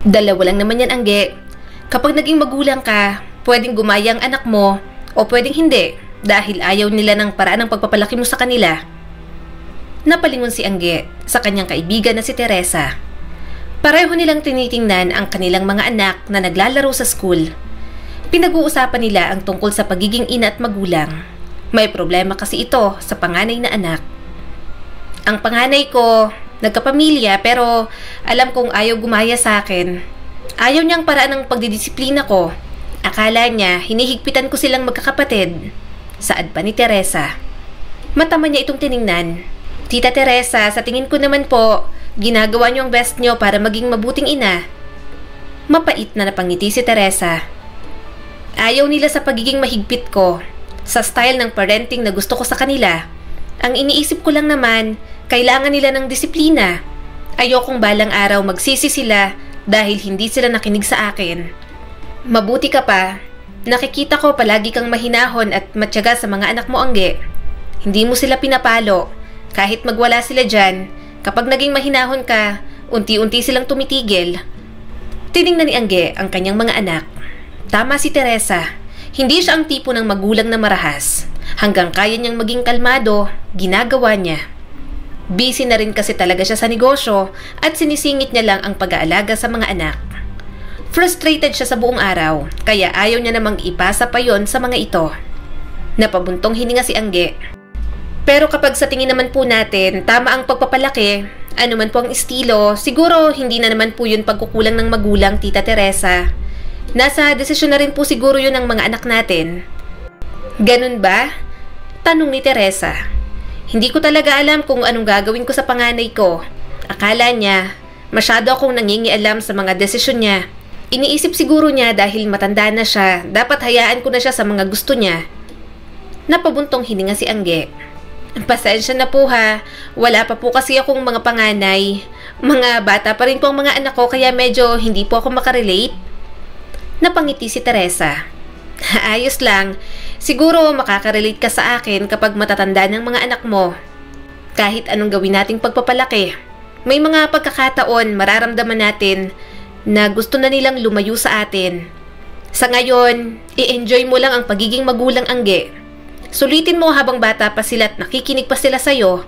Dalawa lang naman yan, Angge. Kapag naging magulang ka, pwedeng gumaya ang anak mo o pwedeng hindi dahil ayaw nila ng paraan ng pagpapalaki mo sa kanila. Napalingon si Angge sa kanyang kaibigan na si Teresa. Pareho nilang tinitingnan ang kanilang mga anak na naglalaro sa school. Pinag-uusapan nila ang tungkol sa pagiging ina at magulang. May problema kasi ito sa panganay na anak. Ang panganay ko, nagkapamilya pero alam kong ayaw gumaya sa akin. Ayaw niyang paraan ng pagdidisiplina ko. Akala niya hinihigpitan ko silang magkakapatid. Saad pa ni Teresa. Matama niya itong tiningnan. Tita Teresa, sa tingin ko naman po, ginagawa niyo ang best niyo para maging mabuting ina. Mapait na napangiti si Teresa. Ayaw nila sa pagiging mahigpit ko, sa style ng parenting na gusto ko sa kanila. Ang iniisip ko lang naman, kailangan nila ng disiplina. Ayokong balang araw magsisi sila dahil hindi sila nakinig sa akin. Mabuti ka pa, nakikita ko palagi kang mahinahon at matyaga sa mga anak mo, Angge. Hindi mo sila pinapalo. Kahit magwala sila dyan, kapag naging mahinahon ka, unti-unti silang tumitigil. Tiningnan ni Angge ang kanyang mga anak. Tama si Teresa. Hindi siya ang tipo ng magulang na marahas. Hanggang kaya niyang maging kalmado, ginagawa niya. Busy na rin kasi talaga siya sa negosyo at sinisingit niya lang ang pag-aalaga sa mga anak. Frustrated siya sa buong araw, kaya ayaw niya namang ipasa pa yon sa mga ito. Napabuntong hininga si Angge. Pero kapag sa tingin naman po natin, tama ang pagpapalaki, ano man po ang estilo, siguro hindi na naman po yun pagkukulang ng magulang, Tita Teresa. Nasa desisyon na rin po siguro yun ng mga anak natin. Ganun ba? Tanong ni Teresa. Hindi ko talaga alam kung anong gagawin ko sa panganay ko. Akala niya, masyado akong nangingialam sa mga desisyon niya. Iniisip siguro niya dahil matanda na siya, dapat hayaan ko na siya sa mga gusto niya. Napabuntong hininga si Angge. Pasensya na po ha, wala pa po kasi akong mga panganay. Mga bata pa rin po ang mga anak ko kaya medyo hindi po ako makarelate. Napangiti si Teresa. Ayos lang, siguro makakarelate ka sa akin kapag matatanda ng mga anak mo. Kahit anong gawin nating pagpapalaki, may mga pagkakataon mararamdaman natin na gusto na nilang lumayo sa atin. Sa ngayon, i-enjoy mo lang ang pagiging magulang, Angge. Sulitin mo habang bata pa sila at nakikinig pa sila sa'yo.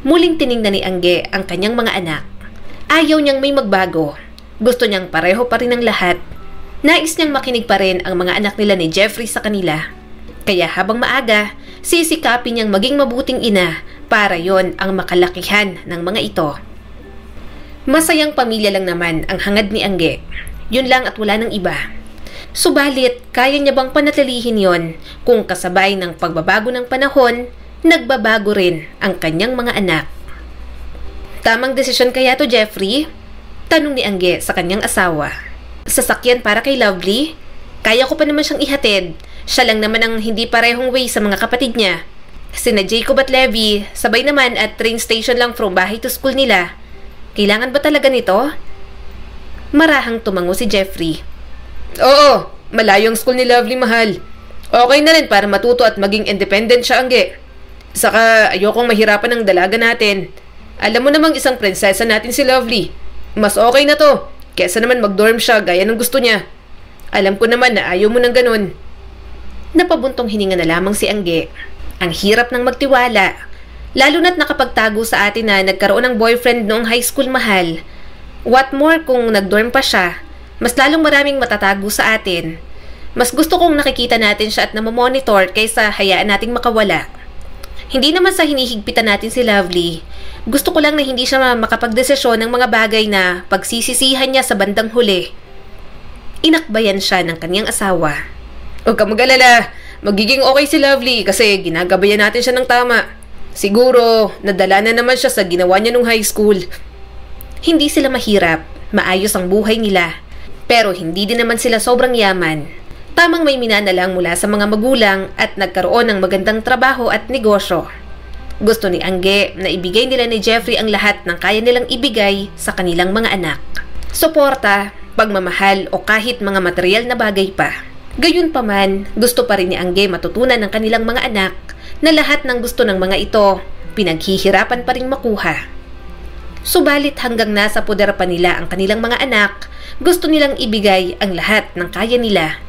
Muling tiningnan ni Angge ang kanyang mga anak. Ayaw niyang may magbago. Gusto niyang pareho pa rin ang lahat. Nais niyang makinig pa rin ang mga anak nila ni Jeffrey sa kanila. Kaya habang maaga, sisikapin niyang maging mabuting ina para yon ang makalakihan ng mga ito. Masayang pamilya lang naman ang hangad ni Angge. Yun lang at wala ng iba. Subalit, kaya niya bang panatilihin yon kung kasabay ng pagbabago ng panahon, nagbabago rin ang kanyang mga anak? Tamang desisyon kaya to, Jeffrey? Tanong ni Angge sa kanyang asawa. Sasakyan para kay Lovely? Kaya ko pa naman siyang ihatid. Siya lang naman ang hindi parehong way sa mga kapatid niya. Sina Jacob at Levi, sabay naman at train station lang from bahay to school nila. Kailangan ba talaga nito? Marahang tumango si Jeffrey. Oo, malayo ang school ni Lovely, mahal. Okay na rin para matuto at maging independent siya, Angge. Saka ayokong mahirapan ang dalaga natin. Alam mo namang isang prinsesa natin si Lovely. Mas okay na to, kesa naman mag-dorm siya gaya ng gusto niya. Alam ko naman na ayaw mo ng ganun. Napabuntong hininga na lamang si Angge. Ang hirap ng magtiwala. Lalo na't nakapagtago sa atin na nagkaroon ng boyfriend noong high school, mahal. What more kung nag-dorm pa siya? Mas lalong maraming matatago sa atin. Mas gusto kong nakikita natin siya at namomonitor kaysa hayaan nating makawala. Hindi naman sa hinihigpitan natin si Lovely. Gusto ko lang na hindi siya makapagdesisyon ng mga bagay na pagsisisihan niya sa bandang huli. Inakbayan siya ng kanyang asawa. Huwag ka mag-alala, magiging okay si Lovely kasi ginagabayan natin siya ng tama. Siguro, nadala na naman siya sa ginawa niya nung high school. Hindi sila mahirap, maayos ang buhay nila. Pero hindi din naman sila sobrang yaman. Tamang may minana lang mula sa mga magulang at nagkaroon ng magandang trabaho at negosyo. Gusto ni Angge na ibigay nila ni Jeffrey ang lahat ng kaya nilang ibigay sa kanilang mga anak. Suporta, pagmamahal o kahit mga material na bagay pa. Gayunpaman, gusto pa rin ni Angge matutunan ng kanilang mga anak na lahat ng gusto ng mga ito, pinaghihirapan pa rin makuha. Subalit hanggang nasa poder pa nila ang kanilang mga anak, gusto nilang ibigay ang lahat ng kaya nila.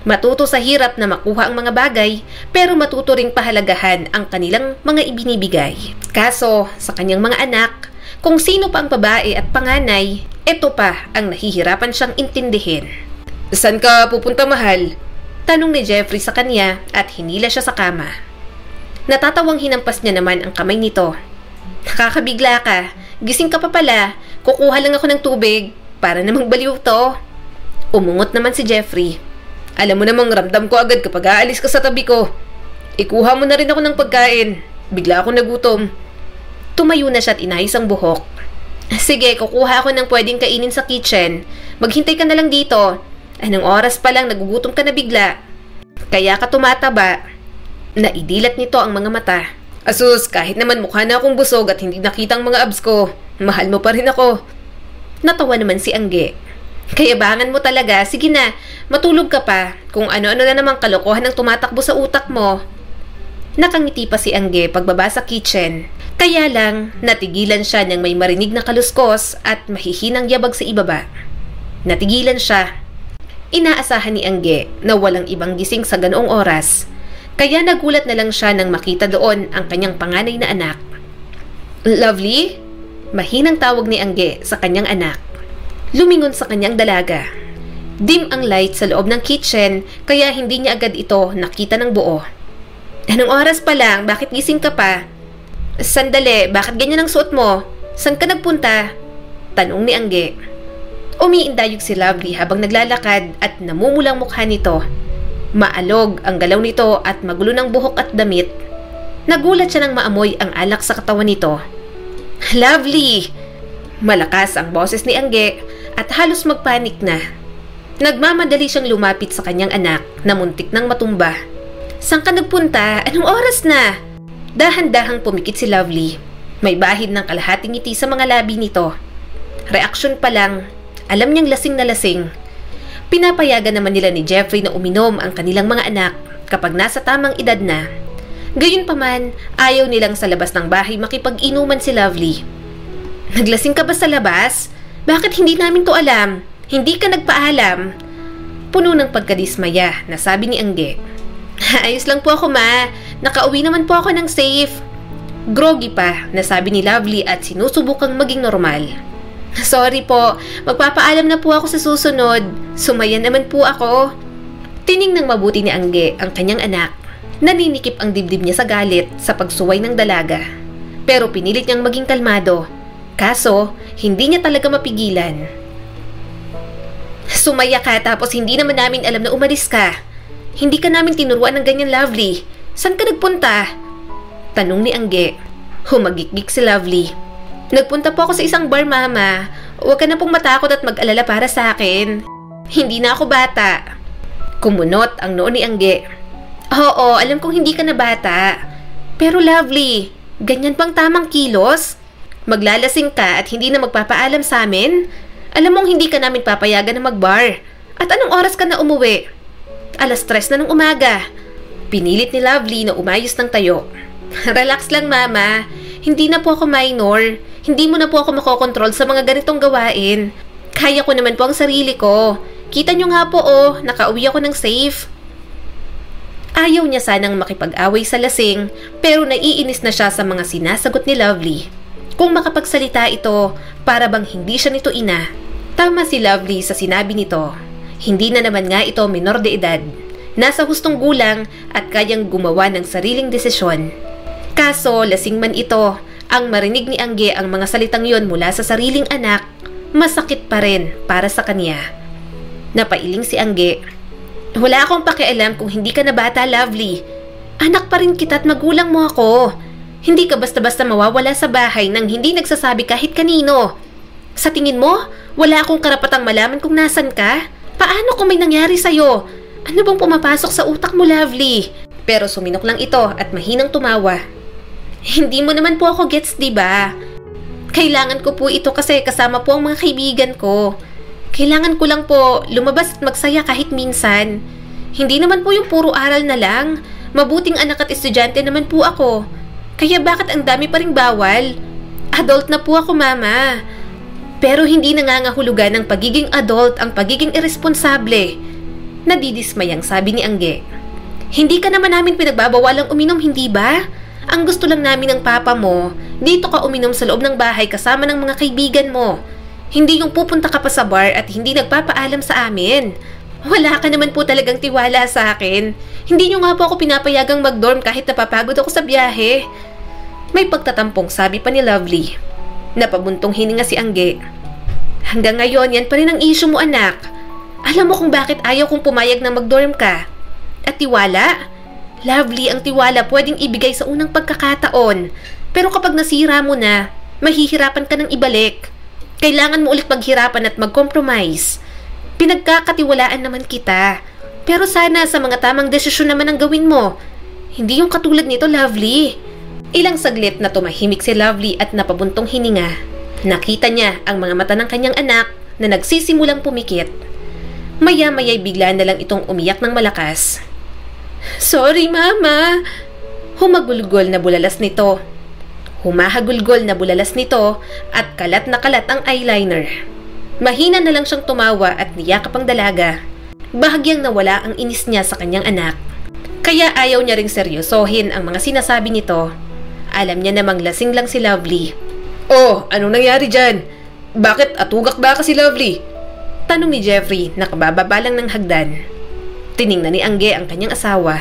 Matuto sa hirap na makuha ang mga bagay, pero matuto ring pahalagahan ang kanilang mga ibinibigay. Kaso, sa kanyang mga anak, kung sino pa ang babae at panganay, ito pa ang nahihirapan siyang intindihin. "Saan ka pupunta, mahal?" Tanong ni Jeffrey sa kanya at hinila siya sa kama. Natatawang hinampas niya naman ang kamay nito. "Nakakabigla ka. Gising ka pa pala. Kukuha lang ako ng tubig. Para namang baliw to." Umungot naman si Jeffrey. "Alam mo namang ramdam ko agad kapag aalis ka sa tabi ko. Ikuha mo na rin ako ng pagkain. Bigla ako nagutom." Tumayo na siya at inayos ang buhok. "Sige, kukuha ako ng pwedeng kainin sa kitchen. Maghintay ka na lang dito. Anong oras pa lang nagugutom ka na bigla? Kaya ka tumataba." Naidilat nito ang mga mata. "Asus, kahit naman mukha na akong busog at hindi nakita ang mga abs ko, mahal mo pa rin ako." Natawa naman si Angge. "Kayabangan mo talaga. Sige na, matulog ka pa. Kung ano-ano na namang kalokohan ang tumatakbo sa utak mo." Nakangiti pa si Angge pagbaba sa kitchen. Kaya lang, natigilan siya nang may marinig na kaluskos at mahihinang yabag sa ibaba. Natigilan siya. Inaasahan ni Angge na walang ibang gising sa ganoong oras. Kaya nagulat na lang siya nang makita doon ang kanyang panganay na anak. "Lovely?" Mahinang tawag ni Angge sa kanyang anak. Lumingon sa kanyang dalaga. Dim ang light sa loob ng kitchen kaya hindi niya agad ito nakita ng buo. "Anong oras pa lang? Bakit gising ka pa?" "Sandali, bakit ganyan ang suot mo? Saan ka nagpunta?" Tanong ni Angge. Umiindayog si Lovely habang naglalakad at namumulang mukha nito. Maalog ang galaw nito at magulo ng buhok at damit. Nagulat siya nang maamoy ang alak sa katawan nito. "Lovely!" Malakas ang boses ni Angge at halos magpanik na. Nagmamadali siyang lumapit sa kanyang anak na muntik nang matumba. "Saan ka nagpunta? Anong oras na?" Dahan-dahang pumikit si Lovely. May bahid ng kalahating ngiti sa mga labi nito. Reaksyon pa lang, alam niyang lasing na lasing. Pinapayagan naman nila ni Jeffrey na uminom ang kanilang mga anak kapag nasa tamang edad na. Gayunpaman, ayaw nilang sa labas ng bahay makipag-inuman si Lovely. "Naglasing ka ba sa labas? Bakit hindi namin to alam? Hindi ka nagpaalam?" Puno ng pagkadismaya na sabi ni Angge. "Ayos lang po ako, ma. Nakauwi naman po ako ng safe." Groggy pa na sabi ni Lovely at sinusubukang maging normal. "Sorry po, magpapaalam na po ako sa susunod. Sumayan naman po ako." Tiningnang mabuti ni Angge ang kanyang anak. Naninikip ang dibdib niya sa galit sa pagsuway ng dalaga. Pero pinilit niyang maging kalmado. Kaso, hindi niya talaga mapigilan. "Sumaya ka tapos hindi naman namin alam na umalis ka. Hindi ka namin tinuruan ng ganyan, Lovely. Saan ka nagpunta?" Tanong ni Angge. Humagikgik si Lovely. "Nagpunta po ako sa isang bar, mama. Huwag ka na pong matakot at mag-alala para sa akin. Hindi na ako bata." Kumunot ang noo ni Angge. "Oo, alam kong hindi ka na bata. Pero Lovely, ganyan bang tamang kilos? Maglalasing ka at hindi na magpapaalam sa amin? Alam mong hindi ka namin papayagan na mag-bar. At anong oras ka na umuwi?" "3:00 na ng umaga." Pinilit ni Lovely na umayos ng tayo. "Relax lang, mama. Hindi na po ako minor. Hindi mo na po ako makokontrol sa mga ganitong gawain. Kaya ko naman po ang sarili ko. Kita nyo nga po, nakauwi ako ng safe." Ayaw niya sanang makipag-away sa lasing, pero naiinis na siya sa mga sinasagot ni Lovely. Kung makapagsalita ito, para bang hindi siya nito ina. Tama si Lovely sa sinabi nito. Hindi na naman nga ito minor de edad. Nasa hustong gulang at kayang gumawa ng sariling desisyon. Kaso, lasing man ito, ang marinig ni Angge ang mga salitang yon mula sa sariling anak, masakit pa rin para sa kanya. Napailing si Angge. "Wala akong pakialam kung hindi ka na bata, Lovely. Anak pa rin kita at magulang mo ako. Hindi ka basta-basta mawawala sa bahay nang hindi nagsasabi kahit kanino. Sa tingin mo, wala akong karapatang malaman kung nasan ka? Paano kung may nangyari sa'yo? Ano bang pumapasok sa utak mo, Lovely?" Pero suminok lang ito at mahinang tumawa. "Hindi mo naman po ako gets, diba? Kailangan ko po ito kasi kasama po ang mga kaibigan ko. Kailangan ko lang po lumabas at magsaya kahit minsan. Hindi naman po yung puro aral na lang. Mabuting anak at estudyante naman po ako. Kaya bakit ang dami pa ring bawal? Adult na po ako, Mama. Pero hindi nangangahulugan ng pagiging adult ang pagiging irresponsable. Nadidismayang sabi ni Angge. Hindi ka naman namin pinagbabawalang uminom, hindi ba? Ang gusto lang namin ng papa mo, dito ka uminom sa loob ng bahay kasama ng mga kaibigan mo. Hindi yung pupunta ka pa sa bar at hindi nagpapaalam sa amin. Wala ka naman po talagang tiwala sa akin. Hindi nyo nga po ako pinapayagang mag-dorm kahit napapagod ako sa biyahe. May pagtatampong sabi pa ni Lovely. Napabuntong hininga si Angge. Hanggang ngayon, yan pa rin ang issue mo, anak. Alam mo kung bakit ayaw kong pumayag na mag-dorm ka. At tiwala? Lovely, ang tiwala pwedeng ibigay sa unang pagkakataon. Pero kapag nasira mo na, mahihirapan ka ng ibalik. Kailangan mo ulit maghirapan at mag-compromise. Pinagkakatiwalaan naman kita. Pero sana sa mga tamang desisyon naman ang gawin mo. Hindi yung katulad nito, Lovely. Ilang saglit na tumahimik si Lovely at napabuntong hininga. Nakita niya ang mga mata ng kanyang anak na nagsisimulang pumikit. Maya-maya'y bigla na lang itong umiyak ng malakas. Sorry, Mama. Humagulgol na bulalas nito. Humahagulgol na bulalas nito at kalat na kalat ang eyeliner. Mahina na lang siyang tumawa at niyakap ang dalaga. Bahagyang nawala ang inis niya sa kanyang anak. Kaya ayaw niya ring seryosohin ang mga sinasabi nito. Alam niya namang lasing lang si Lovely. Oh, anong nangyari dyan? Bakit atugak ba ka si Lovely? Tanong ni Jeffrey na kabababa lang ng hagdan. Tiningnan ni Angge ang kanyang asawa.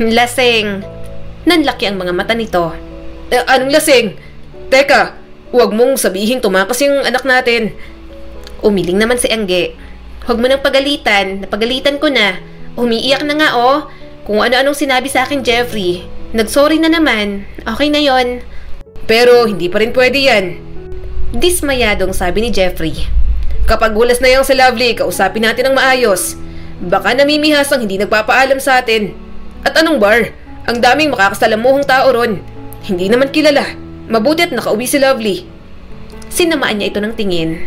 Lasing. Nanlaki ang mga mata nito. Anong lasing? Teka, huwag mong sabihing tumakas yung anak natin. Umiling naman si Angge. Huwag mo nang pagalitan. Napagalitan ko na. Umiiyak na nga oh. Kung ano-anong sinabi sa akin, Jeffrey. Nagsorry na naman. Okay na yon. Pero hindi pa rin pwede yan. Dismayadong sabi ni Jeffrey. Kapag gulas na yung si Lovely, kausapin natin ng maayos. Baka namimihas ang hindi nagpapaalam sa atin. At anong bar? Ang daming makakasalamuhong tao ron. Hindi naman kilala. Mabuti at nakauwi si Lovely. Sinamaan niya ito ng tingin.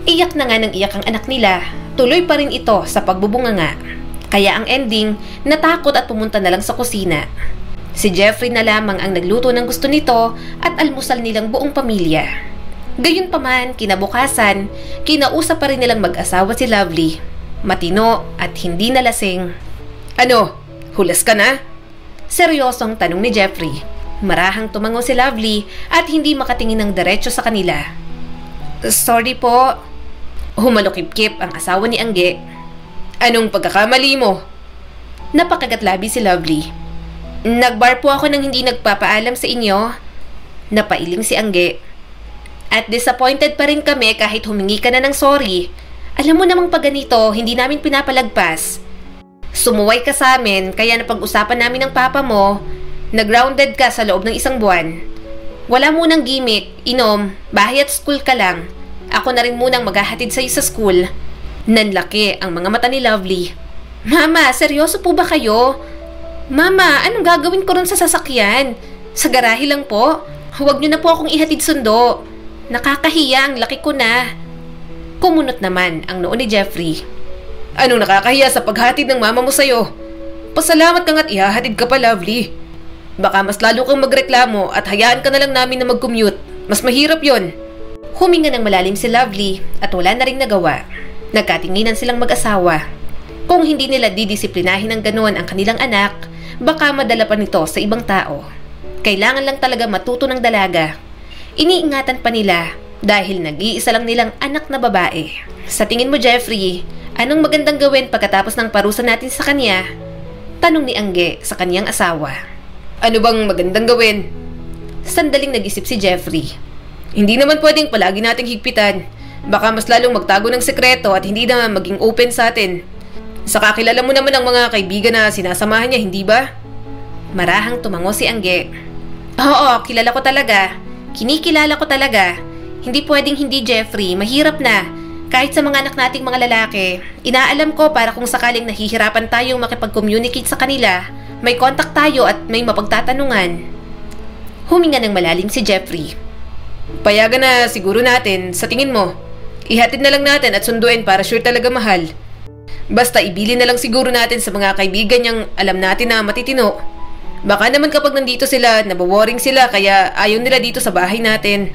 Iyak na nga ng iyak ang anak nila. Tuloy pa rin ito sa pagbubunganga. Kaya ang ending, natakot at pumunta na lang sa kusina. Si Jeffrey na lamang ang nagluto ng gusto nito at almusal nilang buong pamilya. Gayunpaman, kinabukasan, kinausap pa rin nilang mag-asawa si Lovely. Matino at hindi nalasing. Ano? Hulas ka na? Seryosong tanong ni Jeffrey. Marahang tumango si Lovely at hindi makatingin ng diretso sa kanila. Sorry po. Humalukip-kip ang asawa ni Angge. Anong pagkakamali mo? Napakagatlabi si Lovely. Nagbar po ako nang hindi nagpapaalam sa inyo. Napailing si Angge. At disappointed pa rin kami kahit humingi ka na ng sorry. Alam mo namang pag ganito, hindi namin pinapalagpas. Sumuway ka sa amin kaya napag-usapan namin ng papa mo, nag-grounded ka sa loob ng 1 buwan. Wala munang gimmick, inom, bahay at school ka lang. Ako na rin munang maghahatid sa'yo sa school. Nanlaki ang mga mata ni Lovely. Mama, seryoso po ba kayo? Mama, anong gagawin ko ron sa sasakyan? Sa garahe lang po. Huwag niyo na po akong ihatid sundo. Nakakahiya, ang laki ko na. Kumunot naman ang noo ni Jeffrey. Anong nakakahiya sa paghatid ng mama mo sa'yo? Pasalamat ka nga't ihahatid ka pa, Lovely. Baka mas lalo kang magreklamo at hayaan ka na lang namin na mag-commute. Mas mahirap yon. Huminga ng malalim si Lovely at wala na ring nagawa. Nagkatinginan silang mag-asawa. Kung hindi nila didisiplinahin ng ganoon ang kanilang anak, baka madala pa nito sa ibang tao. Kailangan lang talaga matuto ng dalaga. Iniingatan pa nila dahil nag-iisa lang nilang anak na babae. Sa tingin mo, Jeffrey, anong magandang gawin pagkatapos ng parusa natin sa kanya? Tanong ni Angge sa kanyang asawa. Ano bang magandang gawin? Sandaling nag-isip si Jeffrey. Hindi naman pwedeng palagi nating higpitan. Baka mas lalong magtago ng sekreto at hindi na maging open sa atin. Saka kilala mo naman ang mga kaibigan na sinasamahan niya, hindi ba? Marahang tumango si Angge. Oo, kilala ko talaga. Kinikilala ko talaga. Hindi pwedeng hindi, Jeffrey. Mahirap na. Kahit sa mga anak nating mga lalaki, inaalam ko para kung sakaling nahihirapan tayong makipag-communicate sa kanila, may contact tayo at may mapagtatanungan. Huminga ng malalim si Jeffrey. Payagan na siguro natin, sa tingin mo. Ihatid na lang natin at sunduin para sure talaga mahal. Basta ibili na lang siguro natin sa mga kaibigan niyang alam natin na matitino. Baka naman kapag nandito sila, naboboring sila kaya ayaw nila dito sa bahay natin.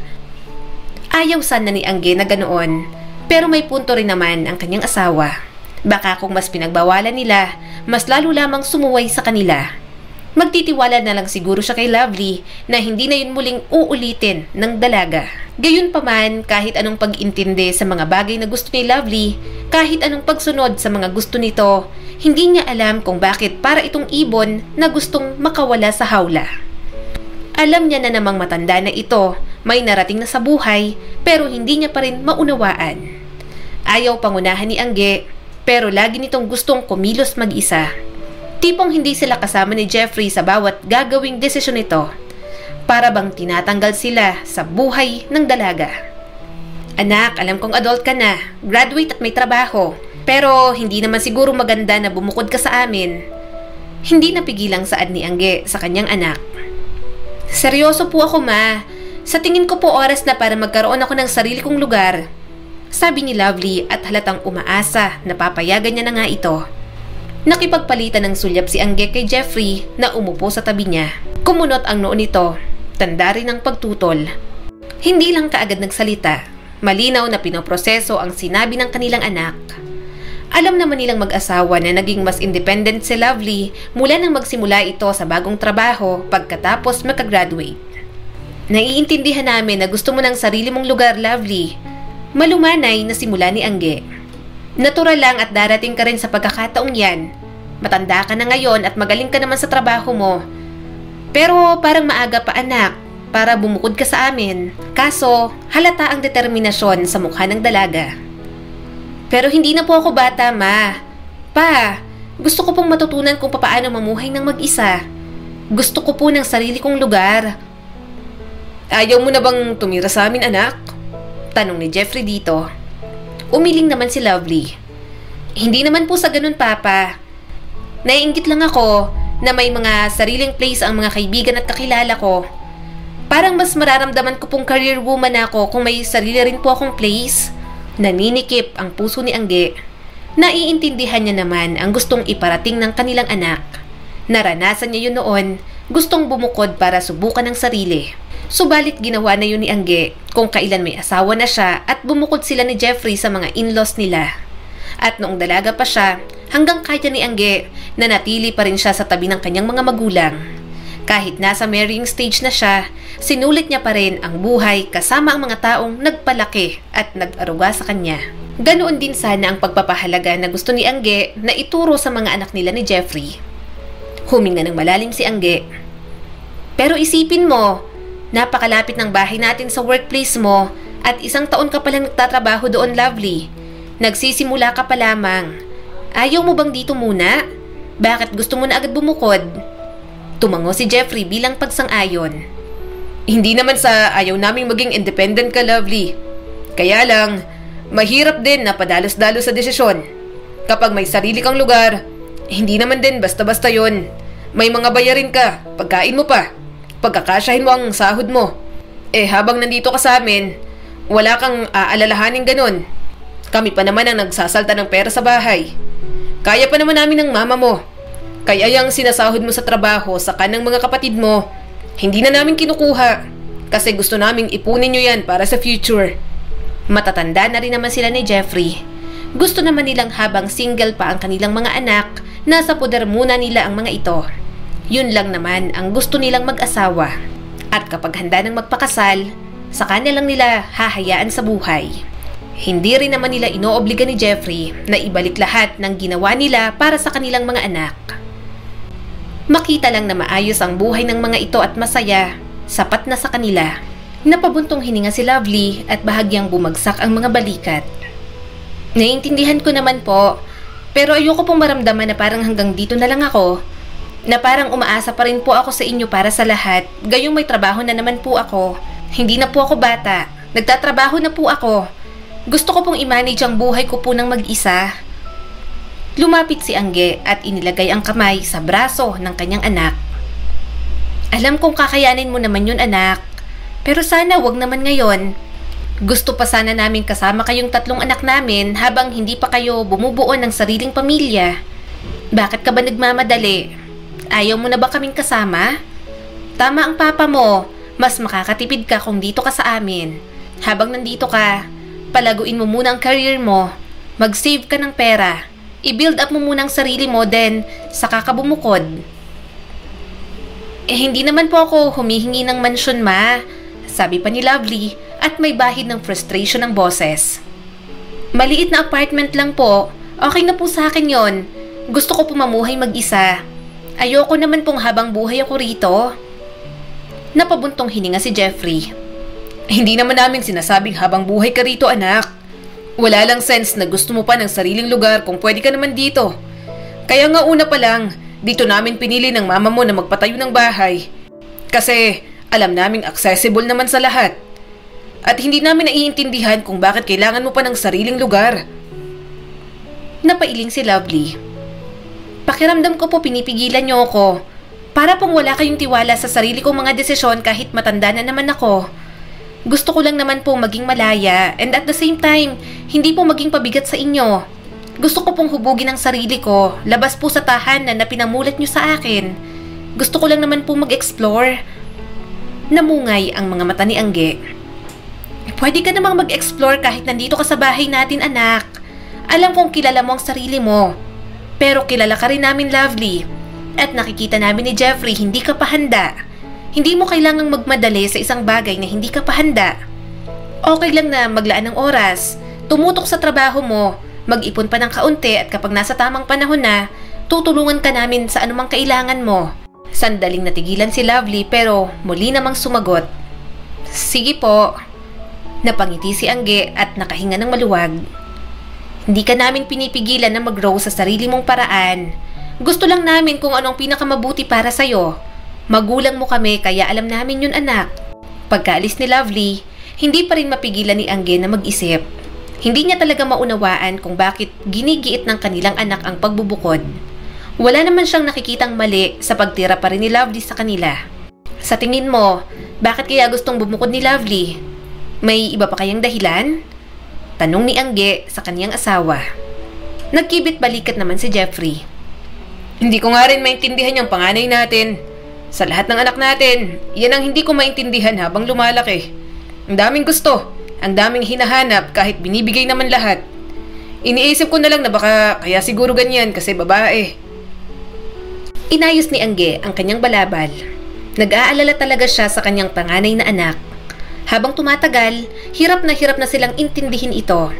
Ayaw sana ni Angge na ganoon, pero may punto rin naman ang kanyang asawa. Baka kung mas pinagbawalan nila, mas lalo lamang sumuway sa kanila. Magtitiwala na lang siguro siya kay Lovely na hindi na yun muling uulitin ng dalaga. Gayunpaman, kahit anong pag-intindi sa mga bagay na gusto ni Lovely, kahit anong pagsunod sa mga gusto nito, hindi niya alam kung bakit para itong ibon na gustong makawala sa hawla. Alam niya na namang matanda na ito, may narating na sa buhay, pero hindi niya pa rin maunawaan. Ayaw pangunahan ni Angge, pero lagi nitong gustong kumilos mag-isa. Tipong hindi sila kasama ni Jeffrey sa bawat gagawing desisyon nito. Para bang tinatanggal sila sa buhay ng dalaga. Anak, alam kong adult ka na, graduate at may trabaho, pero hindi naman siguro maganda na bumukod ka sa amin. Hindi napigilang saad ni Angge sa kanyang anak. Seryoso po ako, ma. Sa tingin ko po oras na para magkaroon ako ng sarili kong lugar. Sabi ni Lovely at halatang umaasa na papayagan niya na nga ito. Nakipagpalitan ng sulyap si Angge kay Jeffrey na umupo sa tabi niya. Kumunot ang noo nito, tanda rin ng pagtutol. Hindi lang kaagad nagsalita, malinaw na pinoproseso ang sinabi ng kanilang anak. Alam naman nilang mag-asawa na naging mas independent si Lovely mula nang magsimula ito sa bagong trabaho pagkatapos makagraduate. Naiintindihan namin na gusto mo ng sarili mong lugar, Lovely. Malumanay na simula ni Angge. Natural lang at darating ka rin sa pagkakataong yan. Matanda ka na ngayon at magaling ka naman sa trabaho mo. Pero parang maaga pa, anak, para bumukod ka sa amin. Kaso, halata ang determinasyon sa mukha ng dalaga. Pero hindi na po ako bata, ma. Pa, gusto ko pong matutunan kung papaano mamuhay ng mag-isa. Gusto ko po ng sarili kong lugar. Ayaw mo na bang tumira sa amin, anak? Tanong ni Jeffrey dito. Umiling naman si Lovely. Hindi naman po sa ganun, Papa. Naiinggit lang ako na may mga sariling place ang mga kaibigan at kakilala ko. Parang mas mararamdaman ko pong career woman ako kung may sarili rin po akong place. Naninikip ang puso ni Angge. Naiintindihan niya naman ang gustong iparating ng kanilang anak. Naranasan niya yun noon, gustong bumukod para subukan ng sarili. Subalit ginawa na yun ni Angge kung kailan may asawa na siya at bumukod sila ni Jeffrey sa mga in-laws nila. At noong dalaga pa siya, hanggang kaya ni Angge na natili pa rin siya sa tabi ng kanyang mga magulang. Kahit nasa marrying stage na siya, sinulit niya pa rin ang buhay kasama ang mga taong nagpalaki at nag-aruga sa kanya. Ganoon din sana ang pagpapahalaga na gusto ni Angge na ituro sa mga anak nila ni Jeffrey. Huminga ng malalim si Angge. Pero isipin mo, napakalapit ng bahay natin sa workplace mo at 1 taon ka palang nagtatrabaho doon, Lovely. Nagsisimula ka pa lamang. Ayaw mo bang dito muna? Bakit gusto mo na agad bumukod? Tumango si Jeffrey bilang pagsang-ayon. Hindi naman sa ayaw naming maging independent ka, Lovely. Kaya lang, mahirap din na padalos-dalos sa desisyon. Kapag may sarili kang lugar, hindi naman din basta-basta yon. May mga bayarin ka, pagkain mo pa. Pagkakasyahin mo ang sahod mo. Habang nandito ka sa amin, wala kang aalalahanin ganun. Kami pa naman ang nagsasalta ng pera sa bahay. Kaya pa naman namin ng mama mo. Kaya yung sinasahod mo sa trabaho sa kanang mga kapatid mo, hindi na namin kinukuha. Kasi gusto naming ipunin nyo yan para sa future. Matatanda na rin naman sila ni Jeffrey. Gusto naman nilang habang single pa ang kanilang mga anak, nasa poder muna nila ang mga ito. Yun lang naman ang gusto nilang mag-asawa. At kapag handa ng magpakasal, sa kanya lang nila hahayaan sa buhay. Hindi rin naman nila inoobliga ni Jeffrey na ibalik lahat ng ginawa nila para sa kanilang mga anak. Makita lang na maayos ang buhay ng mga ito at masaya, sapat na sa kanila. Napabuntong hininga si Lovely at bahagyang bumagsak ang mga balikat. Naiintindihan ko naman po, pero ayoko pong maramdaman na parang hanggang dito na lang ako. Na parang umaasa pa rin po ako sa inyo para sa lahat, gayong may trabaho na naman po ako. Hindi na po ako bata, nagtatrabaho na po ako. Gusto ko pong i-manage ang buhay ko po ng mag-isa. Lumapit si Angge at inilagay ang kamay sa braso ng kanyang anak. Alam kong kakayanin mo naman yun, anak. Pero sana wag naman ngayon. Gusto pa sana namin kasama kayong 3 anak namin habang hindi pa kayo bumubuo ng sariling pamilya. Bakit ka ba nagmamadali? Ayaw mo na ba kaming kasama? Tama ang papa mo. Mas makakatipid ka kung dito ka sa amin. Habang nandito ka, palaguin mo muna ang career mo. Mag-save ka ng pera. I-build up mo muna ang sarili mo, then saka ka bumukod. Hindi naman po ako humihingi ng mansyon, ma. Sabi pa ni Lovely at may bahid ng frustration ng boses. Maliit na apartment lang po. Okay na po sa akin yon. Gusto ko po mamuhay mag-isa. Ayoko naman pong habang buhay ako rito. Napabuntong hininga si Jeffrey. Hindi naman namin sinasabing habang buhay ka rito, anak. Wala lang sense na gusto mo pa ng sariling lugar kung pwede ka naman dito. Kaya nga una pa lang, dito namin pinili ng mama mo na magpatayo ng bahay. Kasi alam naming accessible naman sa lahat. At hindi namin naiintindihan kung bakit kailangan mo pa ng sariling lugar. Napailing si Lovely. Pakiramdam ko po pinipigilan niyo ako. Para pong wala kayong tiwala sa sarili kong mga desisyon kahit matanda na naman ako. Gusto ko lang naman po maging malaya and at the same time, hindi po maging pabigat sa inyo. Gusto ko pong hubugin ang sarili ko, labas po sa tahanan na pinamulat niyo sa akin. Gusto ko lang naman po mag-explore. Namungay ang mga mata ni Angge. Pwede ka namang mag-explore kahit nandito ka sa bahay natin, anak. Alam kong kilala mo ang sarili mo. Pero kilala ka rin namin, Lovely. At nakikita namin ni Jeffrey, hindi ka pa handa. Hindi mo kailangang magmadali sa isang bagay na hindi ka pa handa. Okay lang na maglaan ng oras, tumutok sa trabaho mo, mag-ipon pa ng kaunti at kapag nasa tamang panahon na, tutulungan ka namin sa anumang kailangan mo. Sandaling natigilan si Lovely pero muli namang sumagot. Sige po. Napangiti si Angge at nakahinga ng maluwag. Hindi ka namin pinipigilan na mag-grow sa sarili mong paraan. Gusto lang namin kung anong pinakamabuti para sa'yo. Magulang mo kami kaya alam namin yun, anak. Pagkaalis ni Lovely, hindi pa rin mapigilan ni Angge na mag-isip. Hindi niya talaga maunawaan kung bakit ginigiit ng kanilang anak ang pagbubukod. Wala naman siyang nakikitang mali sa pagtira pa rin ni Lovely sa kanila. Sa tingin mo, bakit kaya gustong bumukod ni Lovely? May iba pa kayang dahilan? Tanong ni Angge sa kaniyang asawa. Nagkibit balikat naman si Jeffrey. Hindi ko nga rin maintindihan yung panganay natin. Sa lahat ng anak natin, yan ang hindi ko maintindihan habang lumalaki. Ang daming gusto, ang daming hinahanap kahit binibigay naman lahat. Iniisip ko na lang na baka kaya siguro ganyan kasi babae. Inayos ni Angge ang kanyang balabal. Nag-aalala talaga siya sa kanyang panganay na anak. Habang tumatagal, hirap na silang intindihin ito.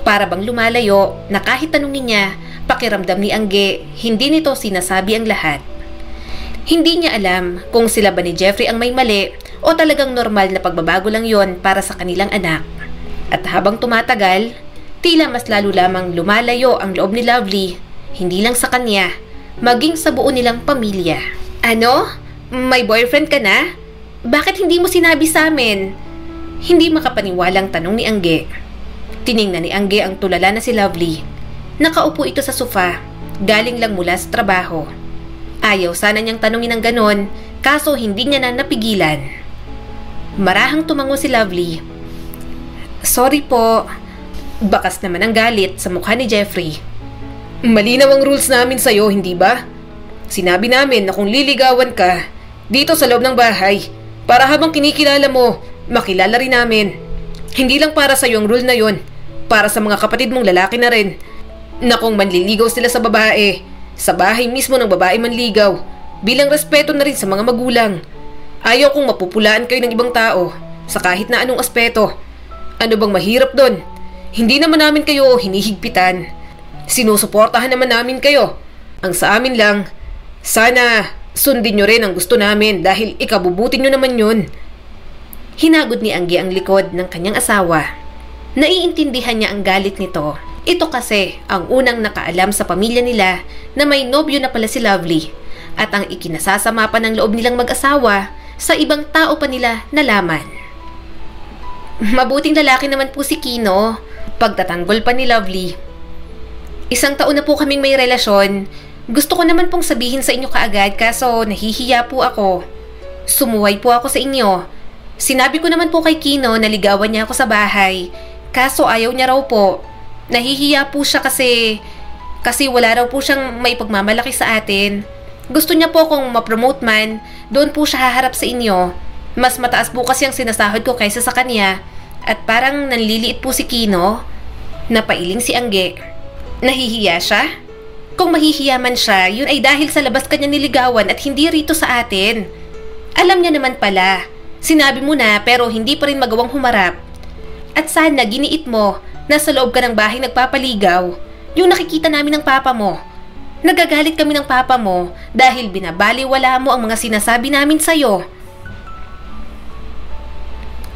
Para bang lumalayo na kahit tanungin niya, pakiramdam ni Angge, hindi nito sinasabi ang lahat. Hindi niya alam kung sila ba ni Jeffrey ang may mali o talagang normal na pagbabago lang yon para sa kanilang anak. At habang tumatagal, tila mas lalo lamang lumalayo ang loob ni Lovely, hindi lang sa kanya, maging sa buo nilang pamilya. Ano? May boyfriend ka na? Bakit hindi mo sinabi sa amin? Hindi makapaniwalang tanong ni Angge. Tiningnan ni Angge ang tulala na si Lovely. Nakaupo ito sa sofa, galing lang mula sa trabaho. Ayaw sana niyang tanungin ng ganon, kaso hindi niya na napigilan. Marahang tumango si Lovely. Sorry po. Bakas naman ang galit sa mukha ni Jeffrey. Malinaw ang rules namin sa'yo, hindi ba? Sinabi namin na kung liligawan ka, dito sa loob ng bahay, para habang kinikilala mo, makilala rin namin. Hindi lang para sa'yo ang rule na yon, para sa mga kapatid mong lalaki na rin, na kung manliligaw sila sa babae, sa bahay mismo ng babae manligaw, bilang respeto na rin sa mga magulang. Ayaw kong mapupulaan kayo ng ibang tao, sa kahit na anong aspeto. Ano bang mahirap doon? Hindi naman namin kayo hinihigpitan. Sinusuportahan naman namin kayo. Ang sa amin lang, sana sundin nyo rin ang gusto namin dahil ikabubuti nyo naman yun. Hinagod ni Angge ang likod ng kanyang asawa. Naiintindihan niya ang galit nito. Ito kasi ang unang nakaalam sa pamilya nila na may nobyo na pala si Lovely at ang ikinasasama pa ng loob nilang mag-asawa sa ibang tao pa nila nalaman. Mabuting lalaki naman po si Kino, pagtatanggol pa ni Lovely. 1 taon na po kaming may relasyon. Gusto ko naman pong sabihin sa inyo kaagad kaso nahihiya po ako. Sumuway po ako sa inyo. Sinabi ko naman po kay Kino na ligawan niya ako sa bahay. Kaso ayaw niya raw po. Nahihiya po siya kasi wala raw po siyang maipagmamalaki sa atin. Gusto niya po kung ma-promote man, doon po siya haharap sa inyo. Mas mataas po kasi ang sinasahod ko kaysa sa kanya. At parang nanliliit po si Kino. Napailing si Angge. Nahihiya siya? Kung mahihiya man siya, yun ay dahil sa labas kanya niligawan at hindi rito sa atin. Alam niya naman pala. Sinabi mo na pero hindi pa rin magawang humarap. At sana giniit mo, nasa loob ka ng bahay nagpapaligaw. Yung nakikita namin ng papa mo. Nagagalit kami ng papa mo dahil binabaliwala mo ang mga sinasabi namin sa'yo.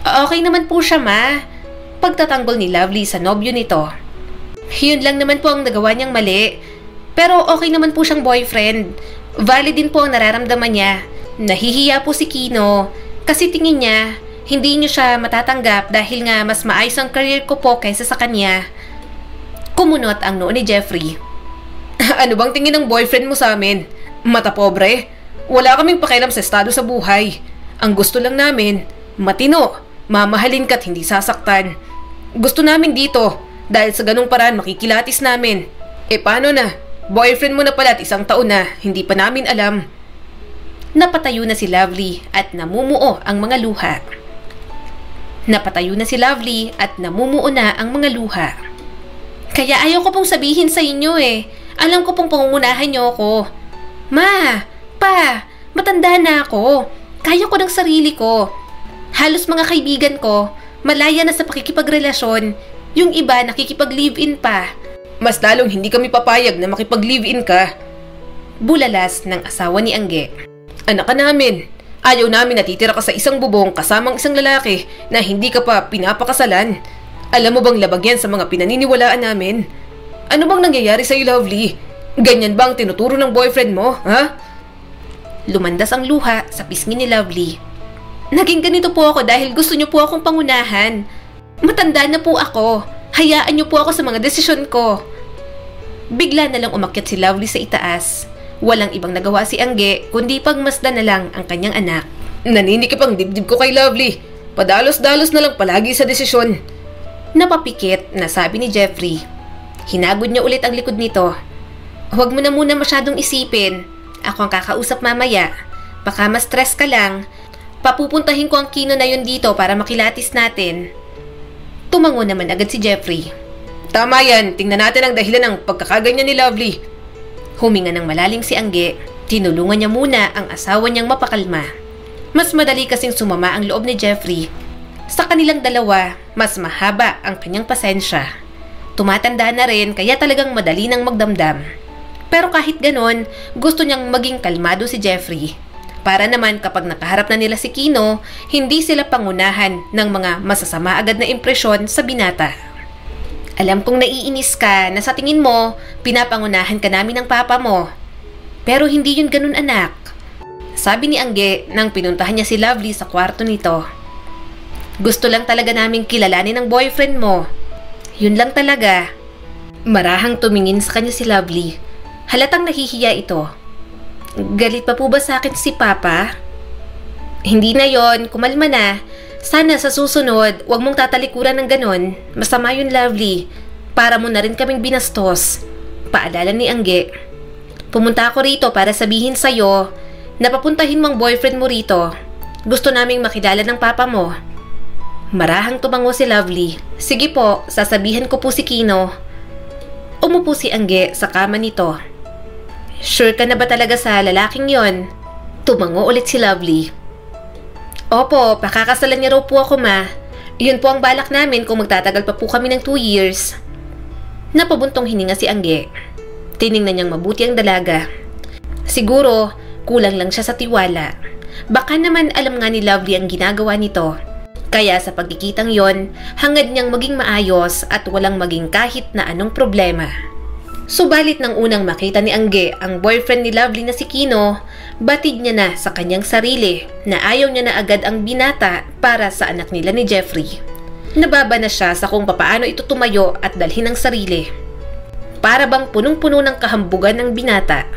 Okay naman po siya, ma. Pagtatanggol ni Lovely sa nobyo nito. Yun lang naman po ang nagawa niyang mali. Pero okay naman po siyang boyfriend. Valid din po ang nararamdaman niya. Nahihiya po si Kino kasi tingin niya hindi niyo siya matatanggap dahil nga mas maayos ang career ko po kaysa sa kanya. Kumunot ang noo ni Jeffrey. Ano bang tingin ng boyfriend mo sa amin? Mata pobre? Wala kaming pakialam sa estado sa buhay. Ang gusto lang namin, matino, mamahalin ka't hindi sasaktan. Gusto namin dito dahil sa ganung paraan makikilatis namin. Paano na? Boyfriend mo na pala at 1 taon na, hindi pa namin alam. Napatayo na si Lovely at namumuo ang mga luha. Napatayo na si Lovely at namumuo na ang mga luha. Kaya ayaw ko pong sabihin sa inyo Alam ko pong pangungunahan niyo ako. Ma, pa, matanda na ako. Kaya ko ng sarili ko. Halos mga kaibigan ko, malaya na sa pakikipagrelasyon. Yung iba nakikipag-live-in pa. Mas lalong hindi kami papayag na makipag-live-in ka. Bulalas ng asawa ni Angge. Anak ka namin. Ayaw namin natitira ka sa isang bubong kasamang isang lalaki na hindi ka pa pinapakasalan. Alam mo bang labag yan sa mga pinaniniwalaan namin? Ano bang nangyayari sa'yo, Lovely? Ganyan ba ang tinuturo ng boyfriend mo, ha? Lumandas ang luha sa pisngi ni Lovely. Naging ganito po ako dahil gusto niyo po akong pangunahan. Matanda na po ako. Hayaan niyo po ako sa mga desisyon ko. Bigla na lang umakyat si Lovely sa itaas. Walang ibang nagawa si Angge kundi pagmasdan na lang ang kanyang anak. Naninikip ang dibdib ko kay Lovely. Padalos-dalos na lang palagi sa desisyon. Napapikit na sabi ni Jeffrey. Hinagod niya ulit ang likod nito. Huwag mo na muna masyadong isipin. Ako ang kakausap mamaya. Baka ma-stress ka lang. Papupuntahin ko ang Kino na yun dito para makilatis natin. Tumango naman agad si Jeffrey. Tama yan. Tingnan natin ang dahilan ng pagkakaganyan ni Lovely. Huminga ng malalim si Angge. Tinulungan niya muna ang asawa niyang mapakalma. Mas madali kasing sumama ang loob ni Jeffrey. Sa kanilang dalawa, mas mahaba ang kanyang pasensya. Tumatanda na rin kaya talagang madali nang magdamdam. Pero kahit ganon, gusto niyang maging kalmado si Jeffrey. Para naman kapag nakaharap na nila si Kino, hindi sila pangunahan ng mga masasama agad na impresyon sa binata. Alam kong naiinis ka na sa tingin mo, pinapangunahan ka namin ng papa mo. Pero hindi yun ganun, anak. Sabi ni Angge nang pinuntahan niya si Lovely sa kwarto nito. Gusto lang talaga naming kilalanin ang boyfriend mo. Yun lang talaga. Marahang tumingin sa kanya si Lovely. Halatang nahihiya ito. Galit pa po ba sa akin si Papa? Hindi na yon, kumalma na. Sana sa susunod, huwag mong tatalikuran ng ganon. Masama yun, Lovely. Para mo na rin kaming binastos. Paalala ni Angge. Pumunta ako rito para sabihin sa'yo na papuntahin mong boyfriend mo rito. Gusto naming makilala ng papa mo. Marahang tumango si Lovely. Sige po, sasabihan ko po si Kino. Umupo si Angge sa kama nito. Sure ka na ba talaga sa lalaking yon? Tumango ulit si Lovely. Opo, pakakasalan niya raw po ako, ma. Yun po ang balak namin kung magtatagal pa po kami ng 2 years. Napabuntong hininga si Angge. Tiningnan niyang mabuti ang dalaga. Siguro, kulang lang siya sa tiwala. Baka naman alam nga ni Lovely ang ginagawa nito. Kaya sa pagkikitang yon, hangad niyang maging maayos at walang maging kahit na anong problema. Subalit nang unang makita ni Angge ang boyfriend ni Lovely na si Kino, batid niya na sa kanyang sarili na ayaw niya na agad ang binata para sa anak nila ni Jeffrey. Nababa na siya sa kung papaano ito tumayo at dalhin ang sarili. Para bang punong-puno ng kahambugan ng binata.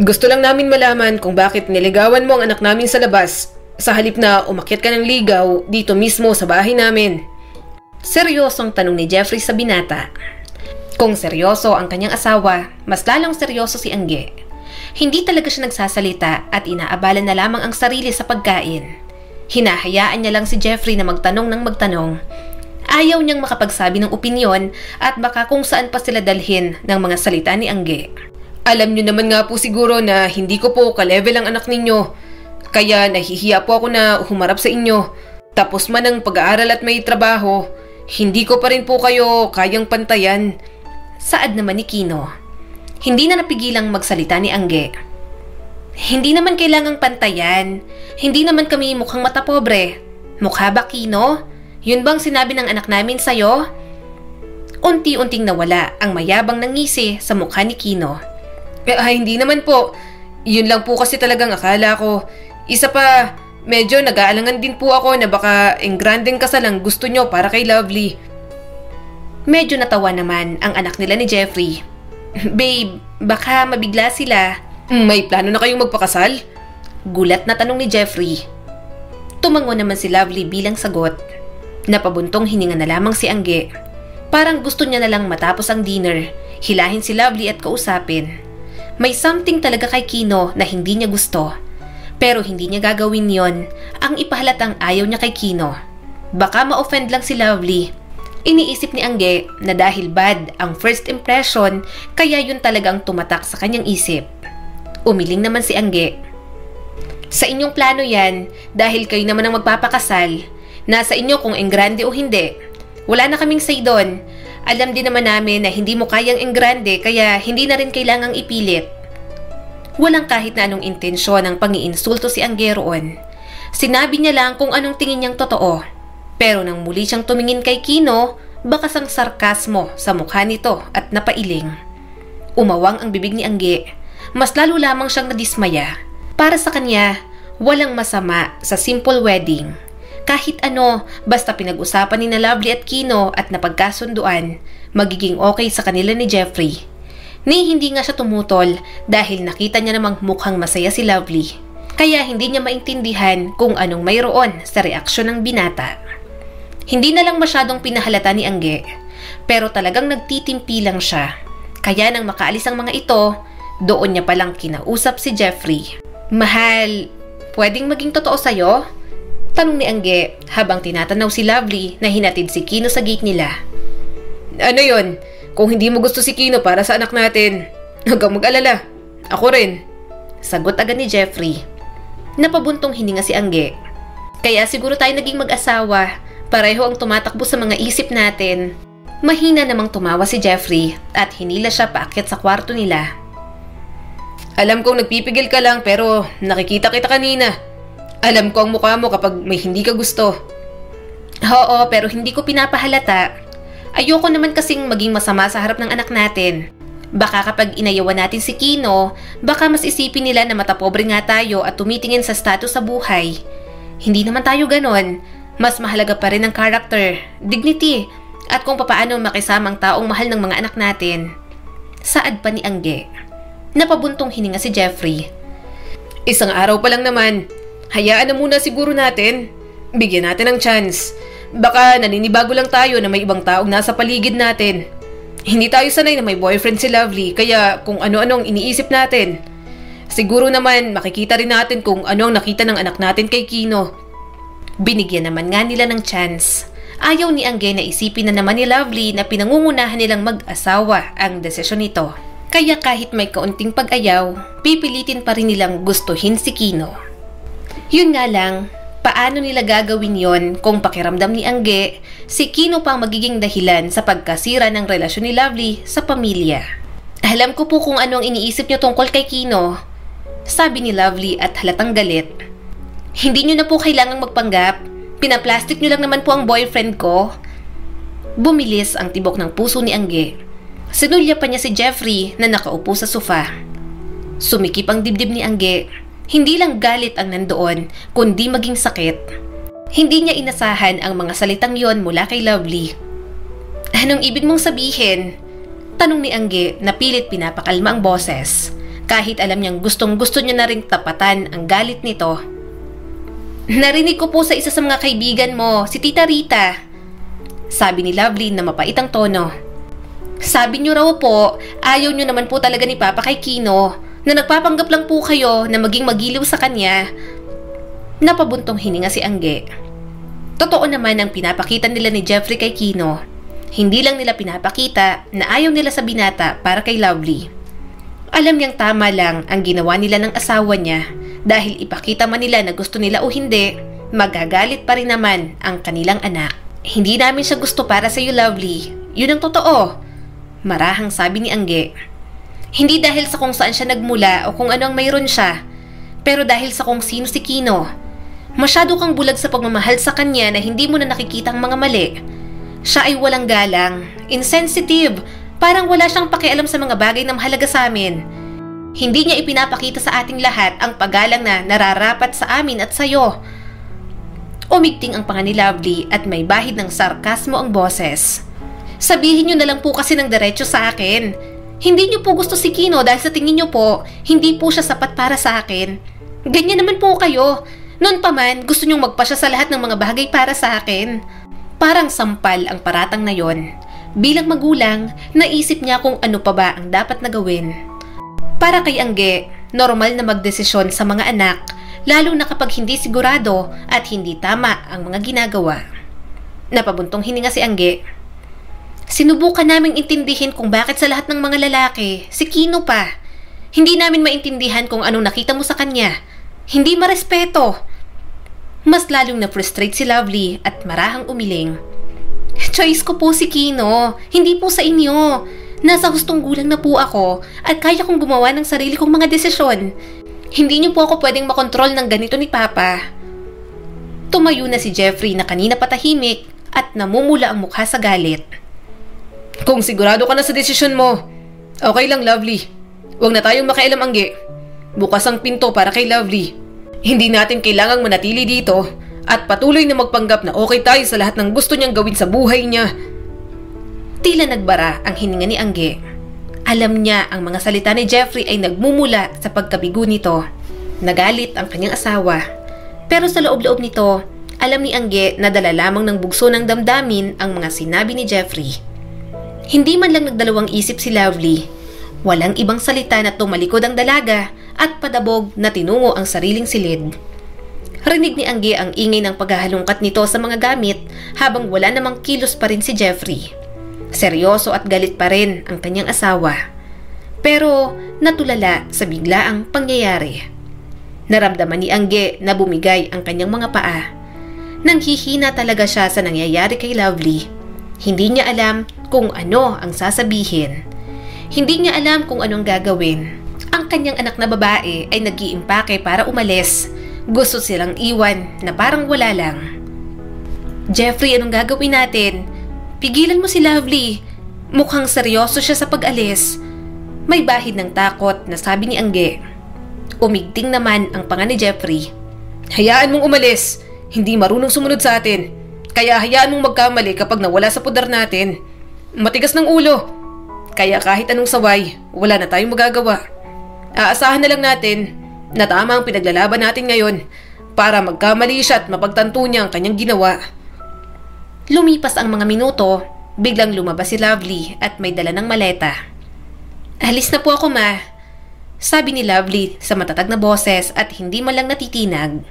Gusto lang namin malaman kung bakit niligawan mo ang anak namin sa labas sa halip na umakyat ka ng ligaw dito mismo sa bahay namin. Seryosong tanong ni Jeffrey sa binata. Kung seryoso ang kanyang asawa, mas lalong seryoso si Angge. Hindi talaga siya nagsasalita at inaabala na lamang ang sarili sa pagkain. Hinahayaan niya lang si Jeffrey na magtanong ng magtanong. Ayaw niyang makapagsabi ng opinyon at baka kung saan pa sila dalhin ng mga salita ni Angge. Alam niyo naman nga po siguro na hindi ko po ka-level ang anak ninyo. Kaya nahihiya po ako na humarap sa inyo. Tapos man ang pag-aaral at may trabaho, hindi ko pa rin po kayo kayang pantayan. Saad naman ni Kino. Hindi na napigilang magsalita ni Angge. Hindi naman kailangang pantayan. Hindi naman kami mukhang mata pobre. Mukha ba, Kino? Yun bang sinabi ng anak namin sa'yo? Unti-unting nawala ang mayabang ng ngisi sa mukha ni Kino. Hindi naman po. Yun lang po kasi talagang akala ko. Isa pa, medyo nag-aalangan din po ako na baka engrandeng kasal ang gusto nyo para kay Lovely. Medyo natawa naman ang anak nila ni Jeffrey. Babe, baka mabigla sila. May plano na kayong magpakasal? Gulat na tanong ni Jeffrey. Tumango naman si Lovely bilang sagot. Napabuntong hininga na lamang si Angge. Parang gusto niya na lang matapos ang dinner, hilahin si Lovely at kausapin. May something talaga kay Kino na hindi niya gusto. Pero hindi niya gagawin yon. Ang ipahalatang ayaw niya kay Kino. Baka ma-offend lang si Lovely. Iniisip ni Angge na dahil bad ang first impression, kaya yun talagang tumatak sa kanyang isip. Umiling naman si Angge. Sa inyong plano yan, dahil kayo naman ang magpapakasal. Nasa inyo kung engrande o hindi. Wala na kaming say doon. Alam din naman namin na hindi mo kayang engrande kaya hindi na rin kailangang ipilit. Walang kahit na anong intensyon ng pang-iinsulto si Angge roon. Sinabi niya lang kung anong tingin niyang totoo. Pero nang muli siyang tumingin kay Kino, bakas ang sarkasmo sa mukha nito at napailing. Umawang ang bibig ni Angge. Mas lalo lamang siyang nadismaya. Para sa kanya, walang masama sa simple wedding. Kahit ano, basta pinag-usapan ni na Lovely at Kino at napagkasunduan, magiging okay sa kanila ni Jeffrey. Ni hindi nga siya tumutol dahil nakita niya namang mukhang masaya si Lovely. Kaya hindi niya maintindihan kung anong mayroon sa reaksyon ng binata. Hindi na lang masyadong pinahalata ni Angge, pero talagang nagtitimpi lang siya. Kaya nang makaalis ang mga ito, doon niya palang kinausap si Jeffrey. Mahal, pwedeng maging totoo sa'yo? Tanong ni Angge habang tinatanaw si Lovely na hinatid si Kino sa gate nila. Ano yon? Kung hindi mo gusto si Kino para sa anak natin, huwag kang mag-alala. Ako rin. Sagot agad ni Jeffrey. Napabuntong hininga si Angge. Kaya siguro tayo naging mag-asawa. Pareho ang tumatakbo sa mga isip natin. Mahina namang tumawa si Jeffrey at hinila siya paakyat sa kwarto nila. Alam kong nagpipigil ka lang pero nakikita kita kanina. Alam ko ang mukha mo kapag may hindi ka gusto. Oo, pero hindi ko pinapahalata. Ayoko naman kasing maging masama sa harap ng anak natin. Baka kapag inayawan natin si Kino, baka mas isipin nila na matapobre nga tayo at tumitingin sa status sa buhay. Hindi naman tayo ganon. Mas mahalaga pa rin ang character, dignity, at kung papaano makisama ang taong mahal ng mga anak natin. Saad pa ni Angge. Napabuntong hininga si Jeffrey. Isang araw pa lang naman. Hayaan na muna siguro natin. Bigyan natin ng chance. Baka naninibago lang tayo na may ibang taong nasa paligid natin. Hindi tayo sanay na may boyfriend si Lovely, kaya kung ano-ano ang iniisip natin. Siguro naman makikita rin natin kung ano ang nakita ng anak natin kay Kino. Binigyan naman nga nila ng chance. Ayaw ni Angge na isipin na naman ni Lovely na pinangungunahan nilang mag-asawa ang desisyon nito. Kaya kahit may kaunting pag-ayaw, pipilitin pa rin nilang gustuhin si Kino. Yun nga lang, paano nila gagawin yon kung pakiramdam ni Angge, si Kino pang magiging dahilan sa pagkasira ng relasyon ni Lovely sa pamilya. Alam ko po kung ano ang iniisip niyo tungkol kay Kino, sabi ni Lovely at halatang galit. Hindi niyo na po kailangang magpanggap, pinaplastic niyo lang naman po ang boyfriend ko. Bumilis ang tibok ng puso ni Angge. Sinulya pa niya si Jeffrey na nakaupo sa sofa. Sumikip ang dibdib ni Angge. Hindi lang galit ang nandoon, kundi maging sakit. Hindi niya inasahan ang mga salitang yon mula kay Lovely. Anong ibig mong sabihin? Tanong ni Angge na pilit pinapakalma ang boses. Kahit alam niyang gustong-gusto niya na ring tapatan ang galit nito. Narinig ko po sa isa sa mga kaibigan mo, si Tita Rita. Sabi ni Lovely na mapait ang tono. Sabi niyo raw po, ayaw niyo naman po talaga ni Papa kay Kino. na nagpapanggap lang po kayo na maging magiliw sa kanya. Napabuntong hininga si Angge. Totoo naman ang pinapakita nila ni Jeffrey kay Kino. Hindi lang nila pinapakita na ayaw nila sa binata para kay Lovely. Alam niyang tama lang ang ginawa nila ng asawa niya dahil ipakita man nila na gusto nila o hindi, magagalit pa rin naman ang kanilang anak. Hindi namin siya gusto para sa iyo, Lovely. Yun ang totoo. Marahang sabi ni Angge. Hindi dahil sa kung saan siya nagmula o kung ano ang mayroon siya, pero dahil sa kung sino si Kino. Masyado kang bulag sa pagmamahal sa kanya na hindi mo na nakikita ang mga mali. Siya ay walang galang, insensitive, parang wala siyang pakialam sa mga bagay na mahalaga sa amin. Hindi niya ipinapakita sa ating lahat ang paggalang na nararapat sa amin at sa'yo. Umigting ang panga ni Lovely at may bahid ng sarkasmo ang boses. Sabihin niyo na lang po kasi ng diretso sa akin. Hindi niyo po gusto si Kino dahil sa tingin niyo po, hindi po siya sapat para sa akin. Ganyan naman po kayo. Noon pa man, gusto niyong magpasya sa lahat ng mga bagay para sa akin. Parang sampal ang paratang na yon. Bilang magulang, naisip niya kung ano pa ba ang dapat na gawin. Para kay Angge, normal na magdesisyon sa mga anak, lalo na kapag hindi sigurado at hindi tama ang mga ginagawa. Napabuntong hininga si Angge. Sinubukan naming intindihin kung bakit sa lahat ng mga lalaki, si Kino pa. Hindi namin maintindihan kung anong nakita mo sa kanya. Hindi marespeto. Mas lalong na-frustrate si Lovely at marahang umiling. Choice ko po si Kino, hindi po sa inyo. Nasa hustong gulang na po ako at kaya kong gumawa ng sarili kong mga desisyon. Hindi niyo po ako pwedeng makontrol ng ganito ni Papa. Tumayo na si Jeffrey na kanina patahimik at namumula ang mukha sa galit. Kung sigurado ka na sa desisyon mo, okay lang, Lovely. Huwag na tayong makialam, Angge. Bukas ang pinto para kay Lovely. Hindi natin kailangang manatili dito at patuloy na magpanggap na okay tayo sa lahat ng gusto niyang gawin sa buhay niya. Tila nagbara ang hininga ni Angge. Alam niya ang mga salita ni Jeffrey ay nagmumula sa pagkabigo nito. Nagalit ang kanyang asawa. Pero sa loob-loob nito, alam ni Angge na dala lamang ng bugso ng damdamin ang mga sinabi ni Jeffrey. Hindi man lang nagdalawang isip si Lovely. Walang ibang salita na tumalikod ang dalaga at padabog na tinungo ang sariling silid. Rinig ni Angge ang ingay ng paghahalungkat nito sa mga gamit habang wala namang kilos pa rin si Jeffrey. Seryoso at galit pa rin ang kanyang asawa. Pero natulala sa biglaang pangyayari. Naramdaman ni Angge na bumigay ang kanyang mga paa. Nanghihina talaga siya sa nangyayari kay Lovely. Hindi niya alam kung ano ang sasabihin. Hindi niya alam kung anong gagawin. Ang kanyang anak na babae ay nag-iimpake para umalis. Gusto silang iwan na parang wala lang. Jeffrey, anong gagawin natin? Pigilan mo si Lovely. Mukhang seryoso siya sa pag-alis. May bahid ng takot na sabi ni Angge. Umigting naman ang panga ni Jeffrey. Hayaan mong umalis. Hindi marunong sumunod sa atin. Kaya hayaan mong magkamali kapag nawala sa pudar natin. Matigas ng ulo. Kaya kahit anong saway, wala na tayong magagawa. Aasahan na lang natin na tama ang pinaglalaban natin ngayon para magkamali siya at mapagtanto niya ang kanyang ginawa. Lumipas ang mga minuto, biglang lumabas si Lovely at may dala ng maleta. Alis na po ako, ma. Sabi ni Lovely sa matatag na boses at hindi man lang natitinag.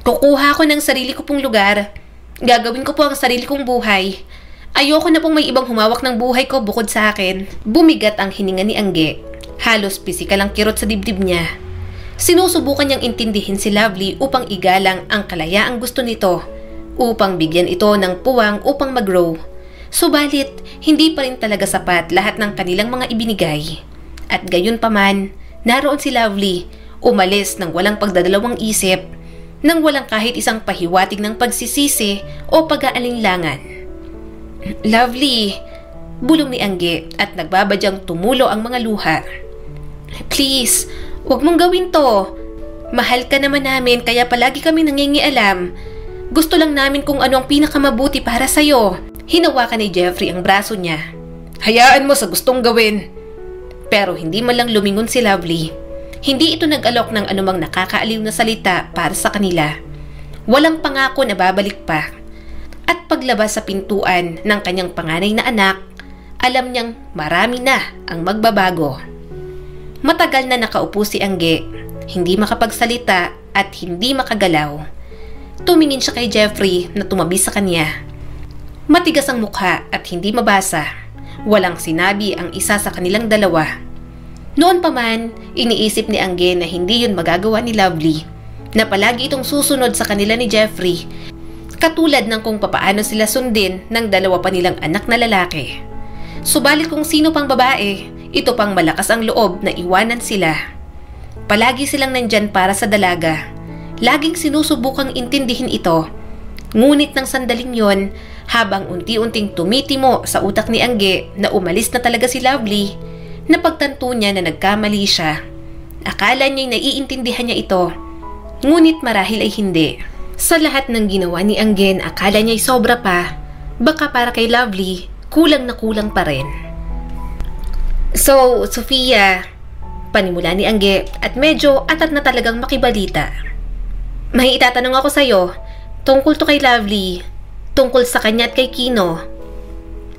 Kukuha ako ng sarili ko pong lugar. Gagawin ko po ang sarili kong buhay. Ayoko na pong may ibang humawak ng buhay ko bukod sa akin. Bumigat ang hininga ni Angge. Halos pisikal ang kirot sa dibdib niya. Sinusubukan niyang intindihin si Lovely upang igalang ang kalayaang gusto nito, upang bigyan ito ng puwang upang mag-grow. Subalit, hindi pa rin talaga sapat lahat ng kanilang mga ibinigay. At gayon pa man, naroon si Lovely, umalis ng walang pagdadalawang isip, nang walang kahit isang pahiwatig ng pagsisisi o pag-aalinlangan. Lovely, bulong ni Angge at nagbabadyang tumulo ang mga luha. Please, huwag mong gawin to. Mahal ka naman namin kaya palagi kami nangingialam. Gusto lang namin kung ano ang pinakamabuti para sa'yo. Hinawakan ni Jeffrey ang braso niya. Hayaan mo sa gustong gawin. Pero hindi man lang lumingon si Lovely. Hindi ito nag-alok ng anumang nakakaaliw na salita para sa kanila. Walang pangako na babalik pa. At paglabas sa pintuan ng kanyang panganay na anak, alam niyang marami na ang magbabago. Matagal na nakaupo si Angge, hindi makapagsalita at hindi makagalaw. Tumingin siya kay Jeffrey na tumabi sa kanya. Matigas ang mukha at hindi mabasa. Walang sinabi ang isa sa kanilang dalawa. Noon pa man, iniisip ni Angge na hindi yun magagawa ni Lovely, na palagi itong susunod sa kanila ni Jeffrey, katulad ng kung papaano sila sundin ng dalawa pa nilang anak na lalaki. Subalit kung sino pang babae, ito pang malakas ang loob na iwanan sila. Palagi silang nandyan para sa dalaga. Laging sinusubukang intindihin ito. Ngunit ng sandaling yon, habang unti-unting tumitimo sa utak ni Angge na umalis na talaga si Lovely, napagtanto niya na nagkamali siya. Akala niya'y naiintindihan niya ito. Ngunit marahil ay hindi. Sa lahat ng ginawa ni Angge, akala niya'y sobra pa. Baka para kay Lovely, kulang na kulang pa rin. So, Sofia, panimula ni Angge at medyo atat na talagang makibalita. May itatanong ako sa'yo, tungkol to kay Lovely, tungkol sa kanya at kay Kino.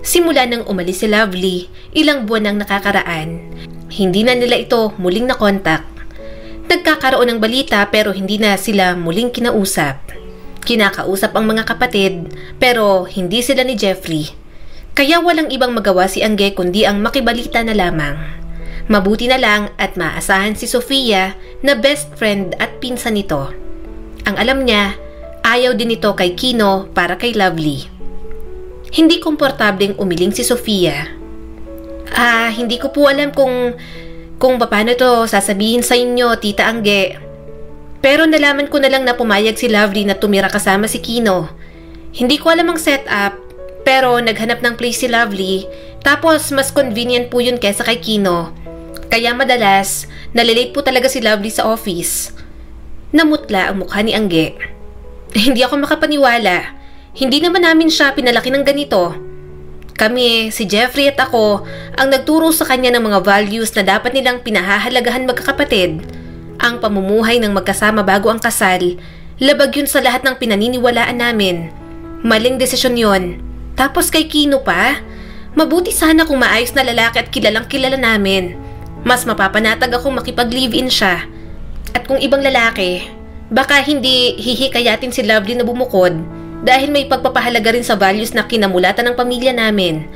Simula nang umalis si Lovely, ilang buwan nang nakakaraan. Hindi na nila ito muling nakontak. Nagkakaroon ng balita pero hindi na sila muling kinausap. Kinakausap ang mga kapatid pero hindi sila ni Jeffrey. Kaya walang ibang magawa si Angge kundi ang makibalita na lamang. Mabuti na lang at maasahan si Sofia na best friend at pinsan nito. Ang alam niya, ayaw din ito kay Kino para kay Lovely. Hindi komportableng umiling si Sofia. Hindi ko po alam kung paano to sasabihin sa inyo, Tita Angge. Pero nalaman ko na lang na pumayag si Lovely na tumira kasama si Kino. Hindi ko alam ang setup, pero naghanap ng place si Lovely, tapos mas convenient po yun kesa kay Kino. Kaya madalas, nalilate po talaga si Lovely sa office. Namutla ang mukha ni Angge. Hindi ako makapaniwala. Hindi naman namin siya pinalaki ng ganito. Kami, si Jeffrey at ako, ang nagturo sa kanya ng mga values na dapat nilang pinahahalagahan magkakapatid. Ang pamumuhay ng magkasama bago ang kasal, labag yun sa lahat ng pinaniniwalaan namin. Maling desisyon yun. Tapos kay Kino pa? Mabuti sana kung maayos na lalaki at kilalang kilala namin. Mas mapapanatag akong makipag-live-in siya. At kung ibang lalaki, baka hindi hihikayatin si Lovely na bumukod dahil may pagpapahalaga rin sa values na kinamulatan ng pamilya namin.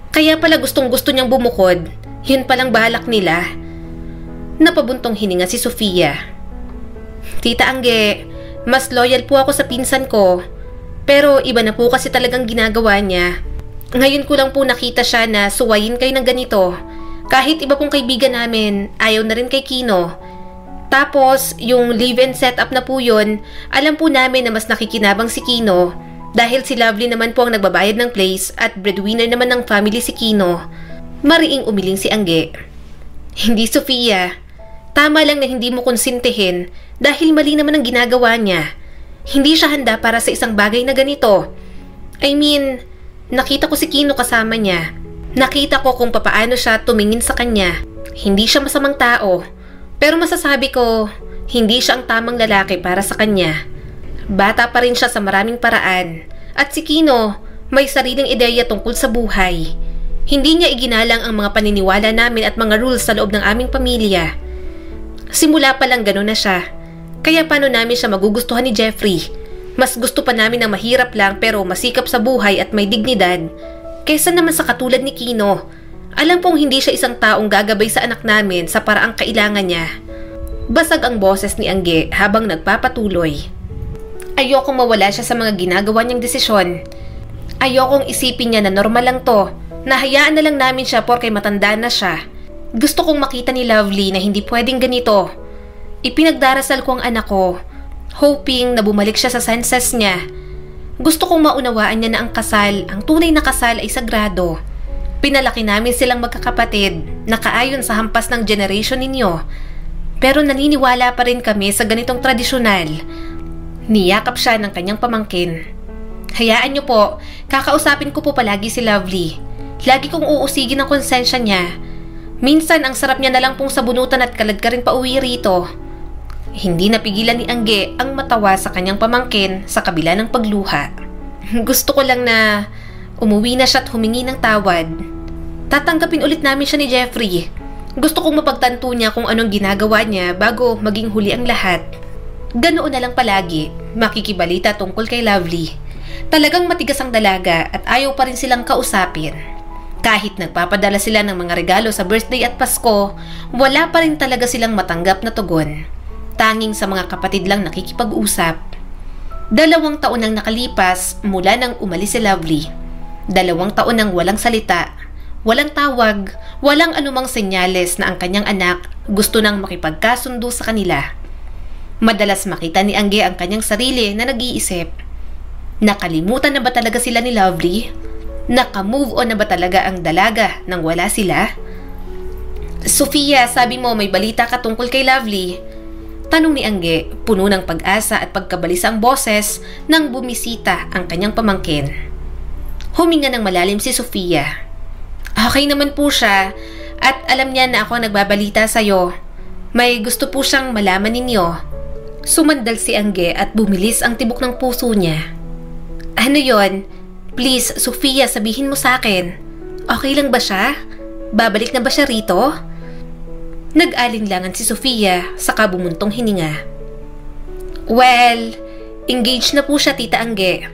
Kaya pala gustong-gusto niyang bumukod, yun palang balak nila. Napabuntong hininga si Sofia. Tita Angge, mas loyal po ako sa pinsan ko. Pero iba na po kasi talagang ginagawa niya. Ngayon ko lang po nakita siya na suwayin kayo ng ganito. Kahit iba pong kaibigan namin, ayaw na rin kay Kino. Tapos, yung live-in setup na po yun, alam po namin na mas nakikinabang si Kino. Dahil si Lovely naman po ang nagbabayad ng place at breadwinner naman ng family si Kino. Mariing umiling si Angge. Hindi, Sofia. Tama lang na hindi mo konsintihin dahil mali naman ang ginagawa niya. Hindi siya handa para sa isang bagay na ganito. I mean, nakita ko si Kino kasama niya. Nakita ko kung papaano siya tumingin sa kanya. Hindi siya masamang tao. Pero masasabi ko, hindi siya ang tamang lalaki para sa kanya. Bata pa rin siya sa maraming paraan. At si Kino, may sariling ideya tungkol sa buhay. Hindi niya iginalang ang mga paniniwala namin at mga rules sa loob ng aming pamilya. Simula pa lang gano'n na siya. Kaya paano namin siya magugustuhan ni Jeffrey? Mas gusto pa namin na mahirap lang pero masikap sa buhay at may dignidad. Kaysa naman sa katulad ni Kino. Alam pong hindi siya isang taong gagabay sa anak namin sa paraang kailangan niya. Basag ang boses ni Angge habang nagpapatuloy. Ayokong mawala siya sa mga ginagawa niyang desisyon. Ayokong isipin niya na normal lang to. Nahayaan na lang namin siya porke matanda na siya. Gusto kong makita ni Lovely na hindi pwedeng ganito. Ipinagdarasal ko ang anak ko, hoping na bumalik siya sa senses niya. Gusto kong maunawaan niya na ang kasal, ang tunay na kasal ay sagrado. Pinalaki namin silang magkakapatid, nakaayon sa hampas ng generation ninyo. Pero naniniwala pa rin kami sa ganitong tradisyonal. Niyakap siya ng kanyang pamangkin. Hayaan niyo po, kakausapin ko po palagi si Lovely. Lagi kong uusigin ang konsensya niya. Minsan ang sarap niya na lang pong sabunutan at kaladkarin pa uwi rito. Hindi napigilan ni Angge ang matawa sa kanyang pamangkin sa kabila ng pagluha. Gusto ko lang na umuwi na siya at humingi ng tawad. Tatanggapin ulit namin siya ni Jeffrey. Gusto kong mapagtanto niya kung anong ginagawa niya bago maging huli ang lahat. Ganoon na lang palagi, makikibalita tungkol kay Lovely. Talagang matigas ang dalaga at ayaw pa rin silang kausapin. Kahit nagpapadala sila ng mga regalo sa birthday at Pasko, wala pa rin talaga silang matanggap na tugon. Tanging sa mga kapatid lang nakikipag-usap. 2 taon nang nakalipas mula nang umalis si Lovely. 2 taon nang walang salita, walang tawag, walang anumang senyales na ang kanyang anak gusto nang makipagkasundo sa kanila. Madalas makita ni Angge ang kanyang sarili na nag-iisip. Nakalimutan na ba talaga sila ni Lovely? Naka-move on na ba talaga ang dalaga nang wala sila? Sofia, sabi mo may balita ka tungkol kay Lovely? Tanong ni Angge, puno ng pag-asa at pagkabalisa ang boses nang bumisita ang kanyang pamangkin. Huminga ng malalim si Sofia. Okay naman po siya at alam niya na ako ang nagbabalita sa'yo. May gusto po siyang malaman ninyo. Sumandal si Angge at bumilis ang tibok ng puso niya. Ano yon? Please, Sofia, sabihin mo sa akin. Okay lang ba siya? Babalik na ba siya rito? Nag-alinlangan si Sofia sa bumuntong hininga. Well, engaged na po siya, Tita Angge.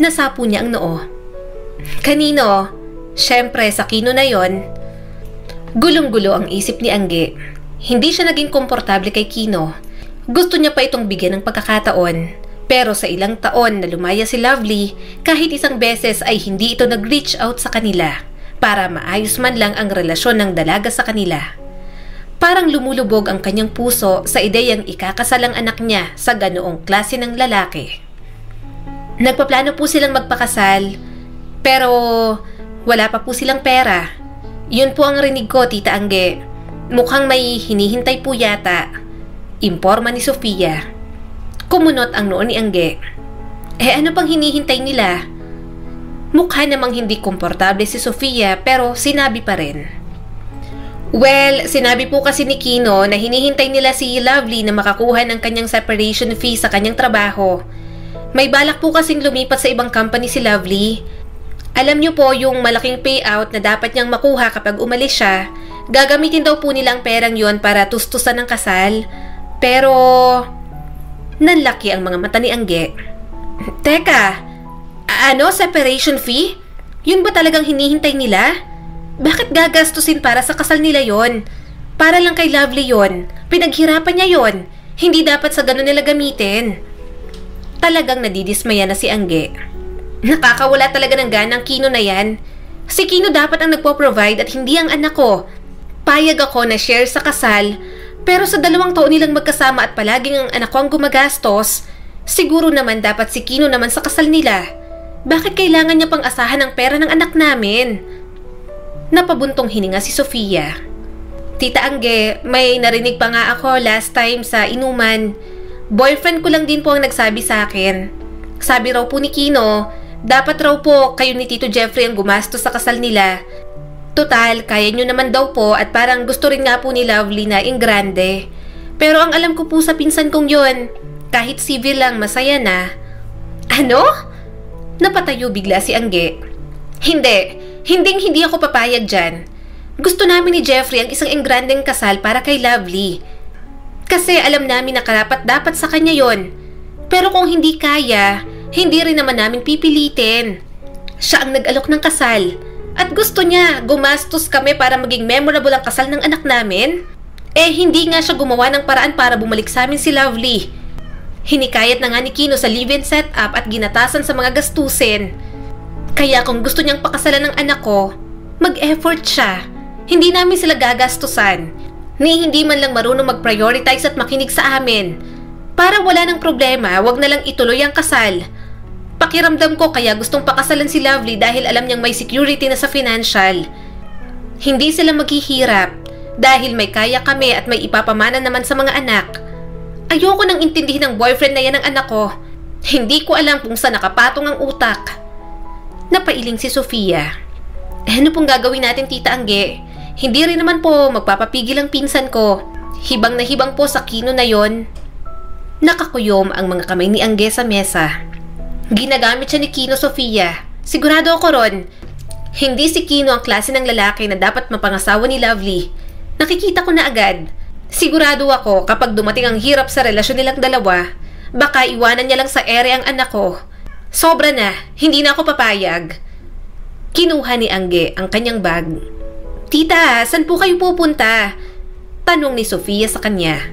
Nasapo niya ang noo. Kanino? Siyempre, sa Kino na yon. Gulong-gulo ang isip ni Angge. Hindi siya naging komportable kay Kino. Gusto niya pa itong bigyan ng pagkakataon. Pero sa ilang taon na lumaya si Lovely, kahit isang beses ay hindi ito nag-reach out sa kanila para maayos man lang ang relasyon ng dalaga sa kanila. Parang lumulubog ang kanyang puso sa ideyang ikakasal ang anak niya sa ganoong klase ng lalaki. Nagpaplano po silang magpakasal, pero wala pa po silang pera. Yun po ang rinig ko, Tita Angge. Mukhang may hinihintay po yata. Imporma ni Sofia. Kumunot ang noo ni Angge. Ano pang hinihintay nila? Mukha namang hindi komportable si Sofia pero sinabi pa rin. Well, sinabi po kasi ni Kino na hinihintay nila si Lovely na makakuha ng kanyang separation fee sa kanyang trabaho. May balak po kasing lumipat sa ibang company si Lovely. Alam niyo po yung malaking payout na dapat niyang makuha kapag umalis siya. Gagamitin daw po nila ang perang yon para tustusan ng kasal. Pero nanlaki ang mga mata ni Angge. Teka, ano, separation fee? Yun ba talagang hinihintay nila? Bakit gagastusin para sa kasal nila yon? Para lang kay Lovely yon. Pinaghirapan niya yon. Hindi dapat sa ganun nila gamitin. Talagang nadidismaya na si Angge. Nakakawala talaga ng ganang Kino na yan. Si Kino dapat ang nagpo-provide at hindi ang anak ko. Payag ako na share sa kasal. Pero sa 2 taon nilang magkasama at palaging ang anak ko ang gumagastos, siguro naman dapat si Kino naman sa kasal nila. Bakit kailangan niya pang asahan ang pera ng anak namin? Napabuntong hininga si Sofia. Tita Angge, may narinig pa nga ako last time sa inuman. Boyfriend ko lang din po ang nagsabi sa akin. Sabi raw po ni Kino, dapat raw po kayo ni Tito Jeffrey ang gumastos sa kasal nila. Total, kaya nyo naman daw po at parang gusto rin nga po ni Lovely na ingrande. Pero ang alam ko po sa pinsan kong yon, kahit civil lang masaya na. Ano? Napatayo bigla si Angge. Hindi ako papayag dyan. Gusto namin ni Jeffrey ang isang engrandeng kasal para kay Lovely. Kasi alam namin na karapat dapat sa kanya yon. Pero kung hindi kaya, hindi rin naman namin pipilitin. Siya ang nag-alok ng kasal. At gusto niya, gumastos kami para maging memorable ang kasal ng anak namin? Hindi nga siya gumawa ng paraan para bumalik sa amin si Lovely. Hinikayat na nga ni Kino sa live-in setup at ginatasan sa mga gastusin. Kaya kung gusto niyang pakasalan ng anak ko, mag-effort siya. Hindi namin sila gagastusan. Ni hindi man lang marunong mag-prioritize at makinig sa amin. Para wala ng problema, wag na lang ituloy ang kasal. Pakiramdam ko kaya gustong pakasalan si Lovely dahil alam niyang may security na sa financial. Hindi sila maghihirap dahil may kaya kami at may ipapamana naman sa mga anak. Ayoko nang intindihin ng boyfriend na yan ng anak ko. Hindi ko alam kung saan nakapatong ang utak. Napailing si Sofia. Ano pong gagawin natin, Tita Angge? Hindi rin naman po magpapapigil ang pinsan ko. Hibang na hibang po sa Kino na yon. Nakakuyom ang mga kamay ni Angge sa mesa. Ginagamit siya ni Kino, Sofia. Sigurado ako ron. Hindi si Kino ang klase ng lalaki na dapat mapangasawa ni Lovely. Nakikita ko na agad. Sigurado ako kapag dumating ang hirap sa relasyon nilang dalawa, baka iwanan niya lang sa ere ang anak ko. Sobra na, hindi na ako papayag. Kinuha ni Angge ang kanyang bag. Tita, saan po kayo pupunta? Tanong ni Sofia sa kanya.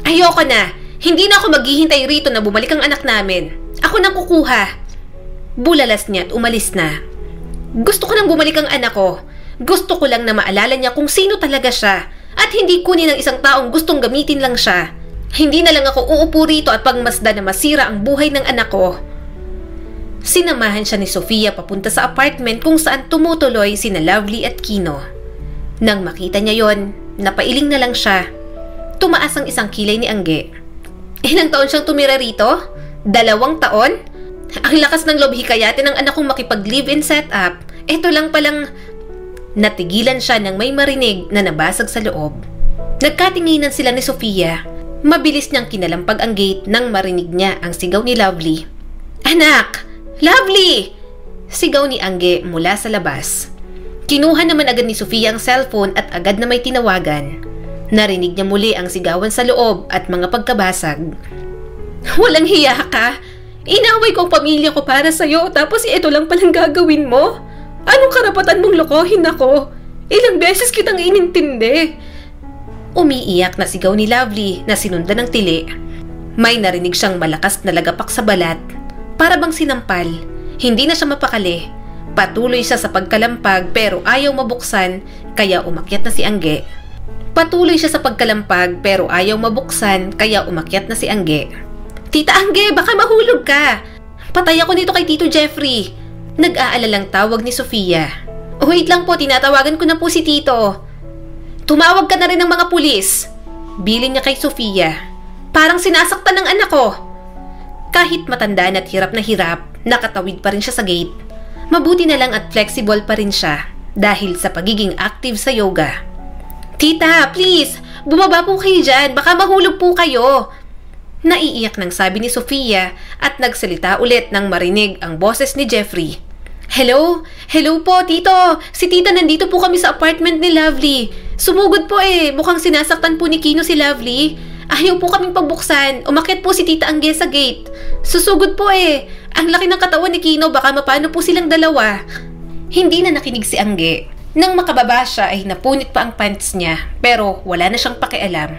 Ayoko na, hindi na ako maghihintay rito na bumalik ang anak namin. Ako nang kukuha. Bulalas niya at umalis na. Gusto ko nang bumalik ang anak ko. Gusto ko lang na maalala niya kung sino talaga siya at hindi kunin ng isang taong gustong gamitin lang siya. Hindi na lang ako uupo rito at pagmasdan na masira ang buhay ng anak ko. Sinamahan siya ni Sofia papunta sa apartment kung saan tumutuloy sina Lovely at Kino. Nang makita niya yon, napailing na lang siya. Tumaas ang isang kilay ni Angge. Ilang taon siyang tumira rito? 2 taon? Ang lakas ng loob hikayatin ng anak kong makipag-live-in setup. Ito lang palang... Natigilan siya nang may marinig na nabasag sa loob. Nagkatinginan sila ni Sofia. Mabilis niyang kinalampag ang gate nang marinig niya ang sigaw ni Lovely. Anak! Lovely! Sigaw ni Angge mula sa labas. Kinuha naman agad ni Sofia ang cellphone at agad na may tinawagan. Narinig niya muli ang sigawan sa loob at mga pagkabasag. Walang hiya ka! Inaway ko ang pamilya ko para sa'yo tapos ito lang palang gagawin mo? Anong karapatan mong lokohin ako? Ilang beses kitang inintindi. Umiiyak na sigaw ni Lovely na sinundan ng tili. May narinig siyang malakas na lagapak sa balat. Para bang sinampal. Hindi na siya mapakali. Patuloy siya sa pagkalampag pero ayaw mabuksan kaya umakyat na si Angge. Patuloy siya sa pagkalampag pero ayaw mabuksan kaya umakyat na si Angge. Tita Angge, baka mahulog ka. Patay ako nito kay Tito Jeffrey. Nag-aalalang tawag ni Sofia. Wait lang po, tinatawagan ko na po si Tito. Tumawag ka na rin ng mga pulis. Bilin niya kay Sofia. Parang sinasaktan ng anak ko. Kahit matanda at hirap na hirap, nakatawid pa rin siya sa gate. Mabuti na lang at flexible pa rin siya dahil sa pagiging active sa yoga. Tita, please, bumaba po kayo dyan. Baka mahulog po kayo. Naiiyak nang sabi ni Sofia at nagsalita ulit nang marinig ang boses ni Jeffrey. Hello? Hello po, Tito. Si Tita nandito po kami sa apartment ni Lovely. Sumugod po mukhang sinasaktan po ni Kino si Lovely. Ayaw po kaming pagbuksan. Umakyat po si Tita Angge sa gate. Susugod po Ang laki ng katawan ni Kino, baka mapano po silang dalawa. Hindi na nakinig si Angge. Nang makababa siya ay napunit pa ang pants niya pero wala na siyang pakialam.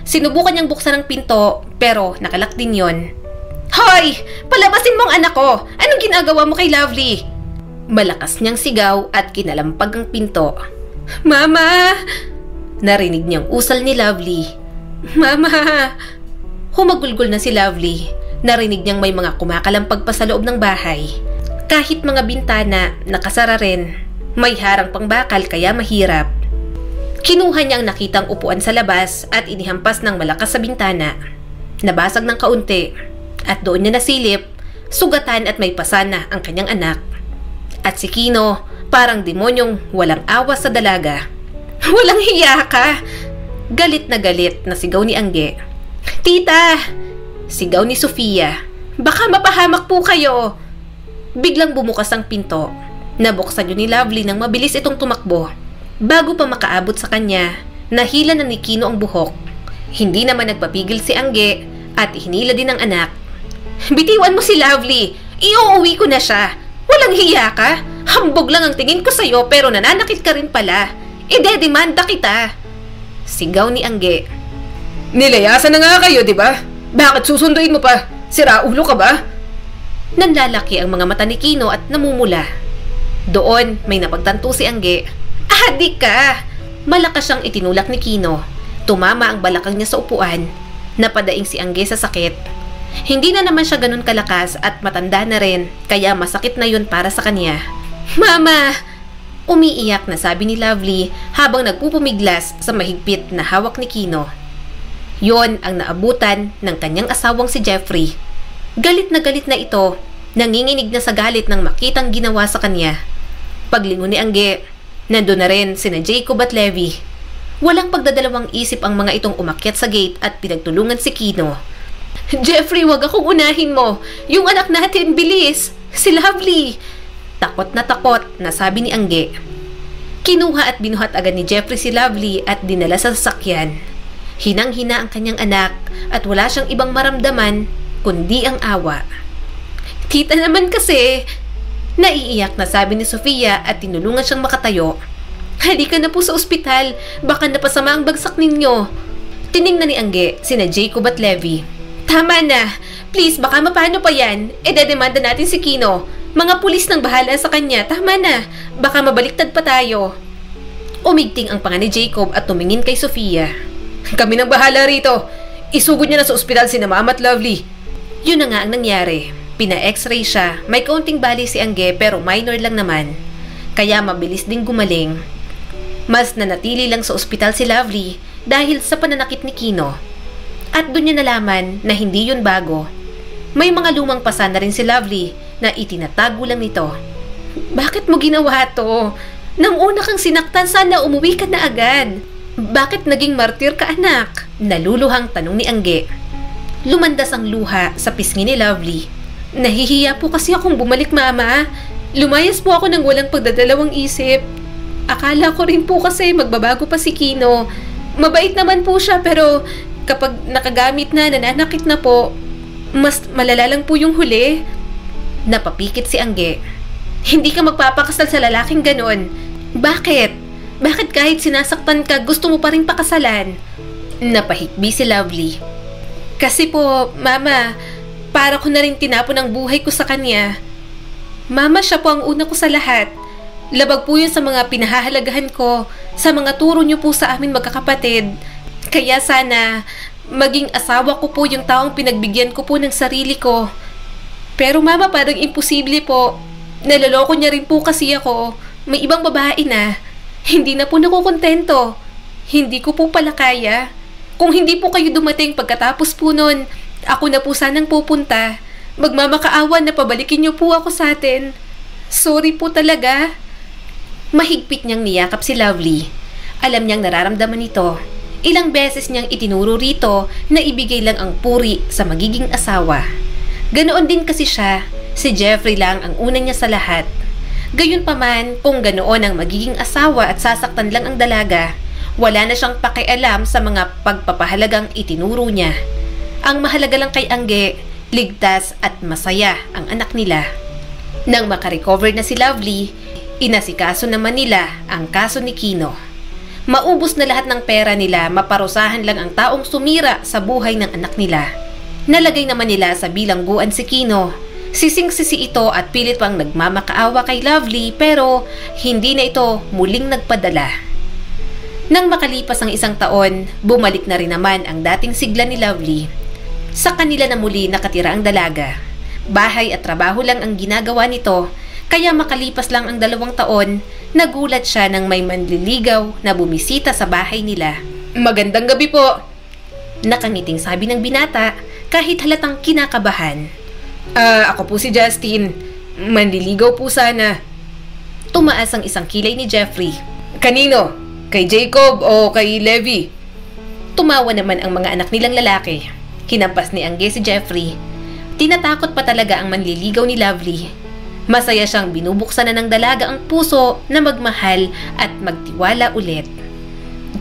Sinubukan niyang buksan ang pinto, pero nakalak din yon. Hoy! Palabasin mo ang anak ko! Anong ginagawa mo kay Lovely? Malakas niyang sigaw at kinalampag ang pinto. Mama! Narinig niyang usal ni Lovely. Mama! Humagulgol na si Lovely. Narinig niyang may mga kumakalampag pa sa loob ng bahay. Kahit mga bintana, nakasara rin. May harang pang bakal kaya mahirap. Kinuha niya ang nakitang upuan sa labas at inihampas ng malakas sa bintana. Nabasag ng kaunti at doon niya nasilip, sugatan at may pasana ang kanyang anak. At si Kino, parang demonyong walang awas sa dalaga. Walang hiya ka! Galit na sigaw ni Angge. Tita! Sigaw ni Sofia. Baka mapahamak po kayo! Biglang bumukas ang pinto. Nabuksan yun ni Lovely nang mabilis itong tumakbo. Bago pa makaabot sa kanya, nahila na ni Kino ang buhok. Hindi naman nagpapigil si Angge at hinila din ang anak. Bitiwan mo si Lovely! Iuuwi ko na siya! Walang hiya ka! Hambog lang ang tingin ko sa'yo pero nananakit ka rin pala. Ide-demanda kita! Sigaw ni Angge. Nilayasan na nga kayo, di ba? Bakit susunduin mo pa? Sira ulo ka ba? Nanlalaki ang mga mata ni Kino at namumula. Doon may napagtanto si Angge. Adik ka! Malakas siyang itinulak ni Kino. Tumama ang balakang niya sa upuan. Napadaing si Angge sa sakit. Hindi na naman siya ganun kalakas at matanda na rin, kaya masakit na yun para sa kanya. Mama! Umiiyak na sabi ni Lovely habang nagpupumiglas sa mahigpit na hawak ni Kino. Yon ang naabutan ng kanyang asawang si Jeffrey. Galit na ito, nanginginig na sa galit nang makitang ginawa sa kanya. Paglingon ni Angge, nandun na rin sina Jacob at Levi. Walang pagdadalawang isip ang mga itong umakyat sa gate at pinagtulungan si Kino. Jeffrey, wag akong unahin mo. Yung anak natin, bilis. Si Lovely. Takot na sabi ni Angge. Kinuha at binuhat agad ni Jeffrey si Lovely at dinala sa sasakyan. Hinang-hina ang kanyang anak at wala siyang ibang maramdaman kundi ang awa. Tita naman kasi, naiiyak na sabi ni Sofia at tinulungan siyang makatayo. Halika na po sa ospital, baka napasama ang bagsak ninyo. Tiningnan ni Angge sina Jacob at Levi. Tama na, please baka mapano pa yan, dedemanda natin si Kino. Mga pulis nang bahala sa kanya, tama na, baka mabaliktad pa tayo. Umigting ang panga ni Jacob at tumingin kay Sofia. Kami nang bahala rito, isugod niya na sa ospital si Mama at Lovely. Yun na nga ang nangyari, pina-x-ray siya, may kaunting bali si Angge pero minor lang naman. Kaya mabilis ding gumaling. Mas nanatili lang sa ospital si Lovely dahil sa pananakit ni Kino. At doon niya nalaman na hindi yun bago. May mga lumang pasa na rin si Lovely na itinatago lang nito. Bakit mo ginawa to? Nang una kang sinaktan, sana umuwi ka na agad. Bakit naging martir ka, anak? Naluluhang tanong ni Angge. Lumandas ang luha sa pisngi ni Lovely. Nahihiya po kasi akong bumalik, Mama. Lumayas po ako ng walang pagdadalawang isip. Akala ko rin po kasi magbabago pa si Kino. Mabait naman po siya pero kapag nakagamit na, nananakit na po, mas malala lang po yung huli. Napapikit si Angge. Hindi ka magpapakasal sa lalaking ganon. Bakit? Bakit kahit sinasaktan ka, gusto mo pa rin pakasalan? Napahikbi si Lovely. Kasi po, Mama, para ko na rin tinapon ang buhay ko sa kanya. Mama, siya po ang una ko sa lahat. Labag po yun sa mga pinahahalagahan ko, sa mga turo niyo po sa amin magkakapatid. Kaya sana, maging asawa ko po yung taong pinagbigyan ko po ng sarili ko. Pero Mama, parang imposible po. Naloloko niya rin po kasi ako. May ibang babae na. Hindi na po nakukontento. Hindi ko po pala kaya. Kung hindi po kayo dumating pagkatapos po nun, ako na po sanang pupunta. Magmamakaawa na pabalikin niyo po ako sa atin. Sorry po talaga. Mahigpit niyang niyakap si Lovely. Alam niyang nararamdaman ito. Ilang beses niyang itinuro rito na ibigay lang ang puri sa magiging asawa. Ganoon din kasi siya, si Jeffrey lang ang una niya sa lahat. Gayunpaman, kung ganoon ang magiging asawa at sasaktan lang ang dalaga, wala na siyang pakialam sa mga pagpapahalagang itinuro niya. Ang mahalaga lang kay Angge, ligtas at masaya ang anak nila. Nang makarecover na si Lovely, inasikaso naman nila ang kaso ni Kino. Maubos na lahat ng pera nila, maparusahan lang ang taong sumira sa buhay ng anak nila. Nalagay naman nila sa bilangguan si Kino. Sising-sisi ito at pilit pang nagmamakaawa kay Lovely pero hindi na ito muling nagpadala. Nang makalipas ang isang taon, bumalik na rin naman ang dating sigla ni Lovely. Sa kanila na muli nakatira ang dalaga. Bahay at trabaho lang ang ginagawa nito, kaya makalipas lang ang 2 taon, nagulat siya nang may manliligaw na bumisita sa bahay nila. Magandang gabi po! Nakangiting sabi ng binata kahit halatang kinakabahan. Ako po si Justin. Manliligaw po sana. Tumaas ang isang kilay ni Jeffrey. Kanino? Kay Jacob o kay Levi? Tumawa naman ang mga anak nilang lalaki. Kinampas ni Angge si Jeffrey. Tinatakot pa talaga ang manliligaw ni Lovely. Masaya siyang binubuksan na ng dalaga ang puso na magmahal at magtiwala ulit.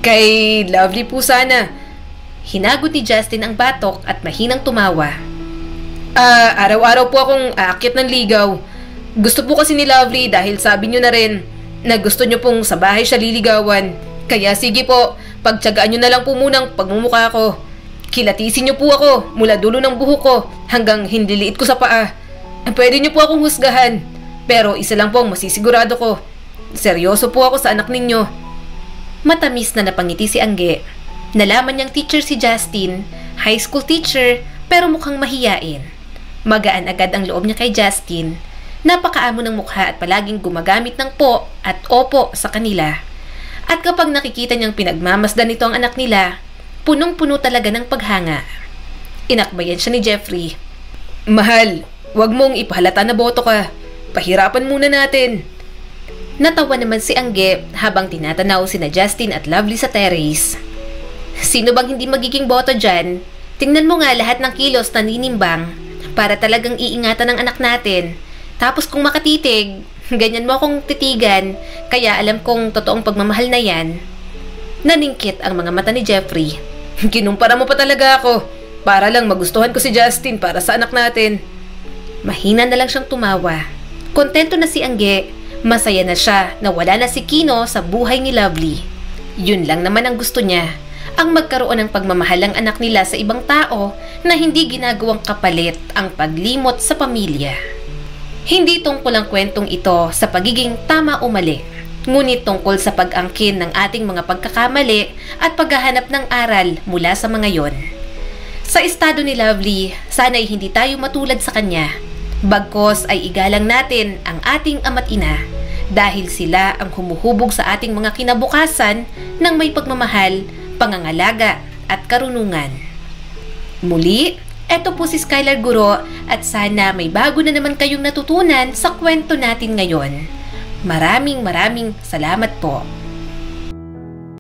Kay Lovely po sana. Hinagot ni Justin ang batok at mahinang tumawa. Araw-araw po akong aakyat ng ligaw. Gusto po kasi ni Lovely dahil sabi niyo na rin na gusto niyo pong sa bahay siya liligawan. Kaya sige po, pagtiyagaan niyo na lang po munang pagmumukha ko. Kilatisin niyo po ako mula dulo ng buhok ko hanggang hindi liit ko sa paa. Pwede niyo po akong husgahan. Pero isa lang po ang masisigurado ko. Seryoso po ako sa anak ninyo. Matamis na napangiti si Angge. Nalaman niyang teacher si Justin, high school teacher, pero mukhang mahiyain. Magaan agad ang loob niya kay Justin. Napakaamo ng mukha at palaging gumagamit ng po at opo sa kanila. At kapag nakikita niyang pinagmamasdan nito ang anak nila, punong-puno talaga ng paghanga. Inakbayan siya ni Jeffrey. Mahal, wag mong ipahalata na boto ka. Pahirapan muna natin. Natawa naman si Angge habang tinatanaw sina Justin at Lovely sa terrace. Sino bang hindi magiging boto dyan? Tingnan mo nga lahat ng kilos na ninimbang para talagang iingatan ng anak natin. Tapos kung makatitig, Ganyan mo akong titigan, kaya alam kong totoong pagmamahal na yan. Naningkit ang mga mata ni Jeffrey. Kinumpara mo pa talaga ako. Para lang magustuhan ko si Justin para sa anak natin. Mahina na lang siyang tumawa. Kontento na si Angge. Masaya na siya na wala na si Kino sa buhay ni Lovely. Yun lang naman ang gusto niya. Ang magkaroon ng pagmamahal ng anak nila sa ibang tao na hindi ginagawang kapalit ang paglimot sa pamilya. Hindi tungkol ang kwentong ito sa pagiging tama o mali, ngunit tungkol sa pag-angkin ng ating mga pagkakamali at paghahanap ng aral mula sa mga yon. Sa estado ni Lovely, sana'y hindi tayo matulad sa kanya. Bagkos ay igalang natin ang ating ama't ina dahil sila ang humuhubog sa ating mga kinabukasan ng may pagmamahal, pangangalaga at karunungan. Muli, eto po si Skylar Guro at sana may bago na naman kayong natutunan sa kwento natin ngayon. Maraming salamat po.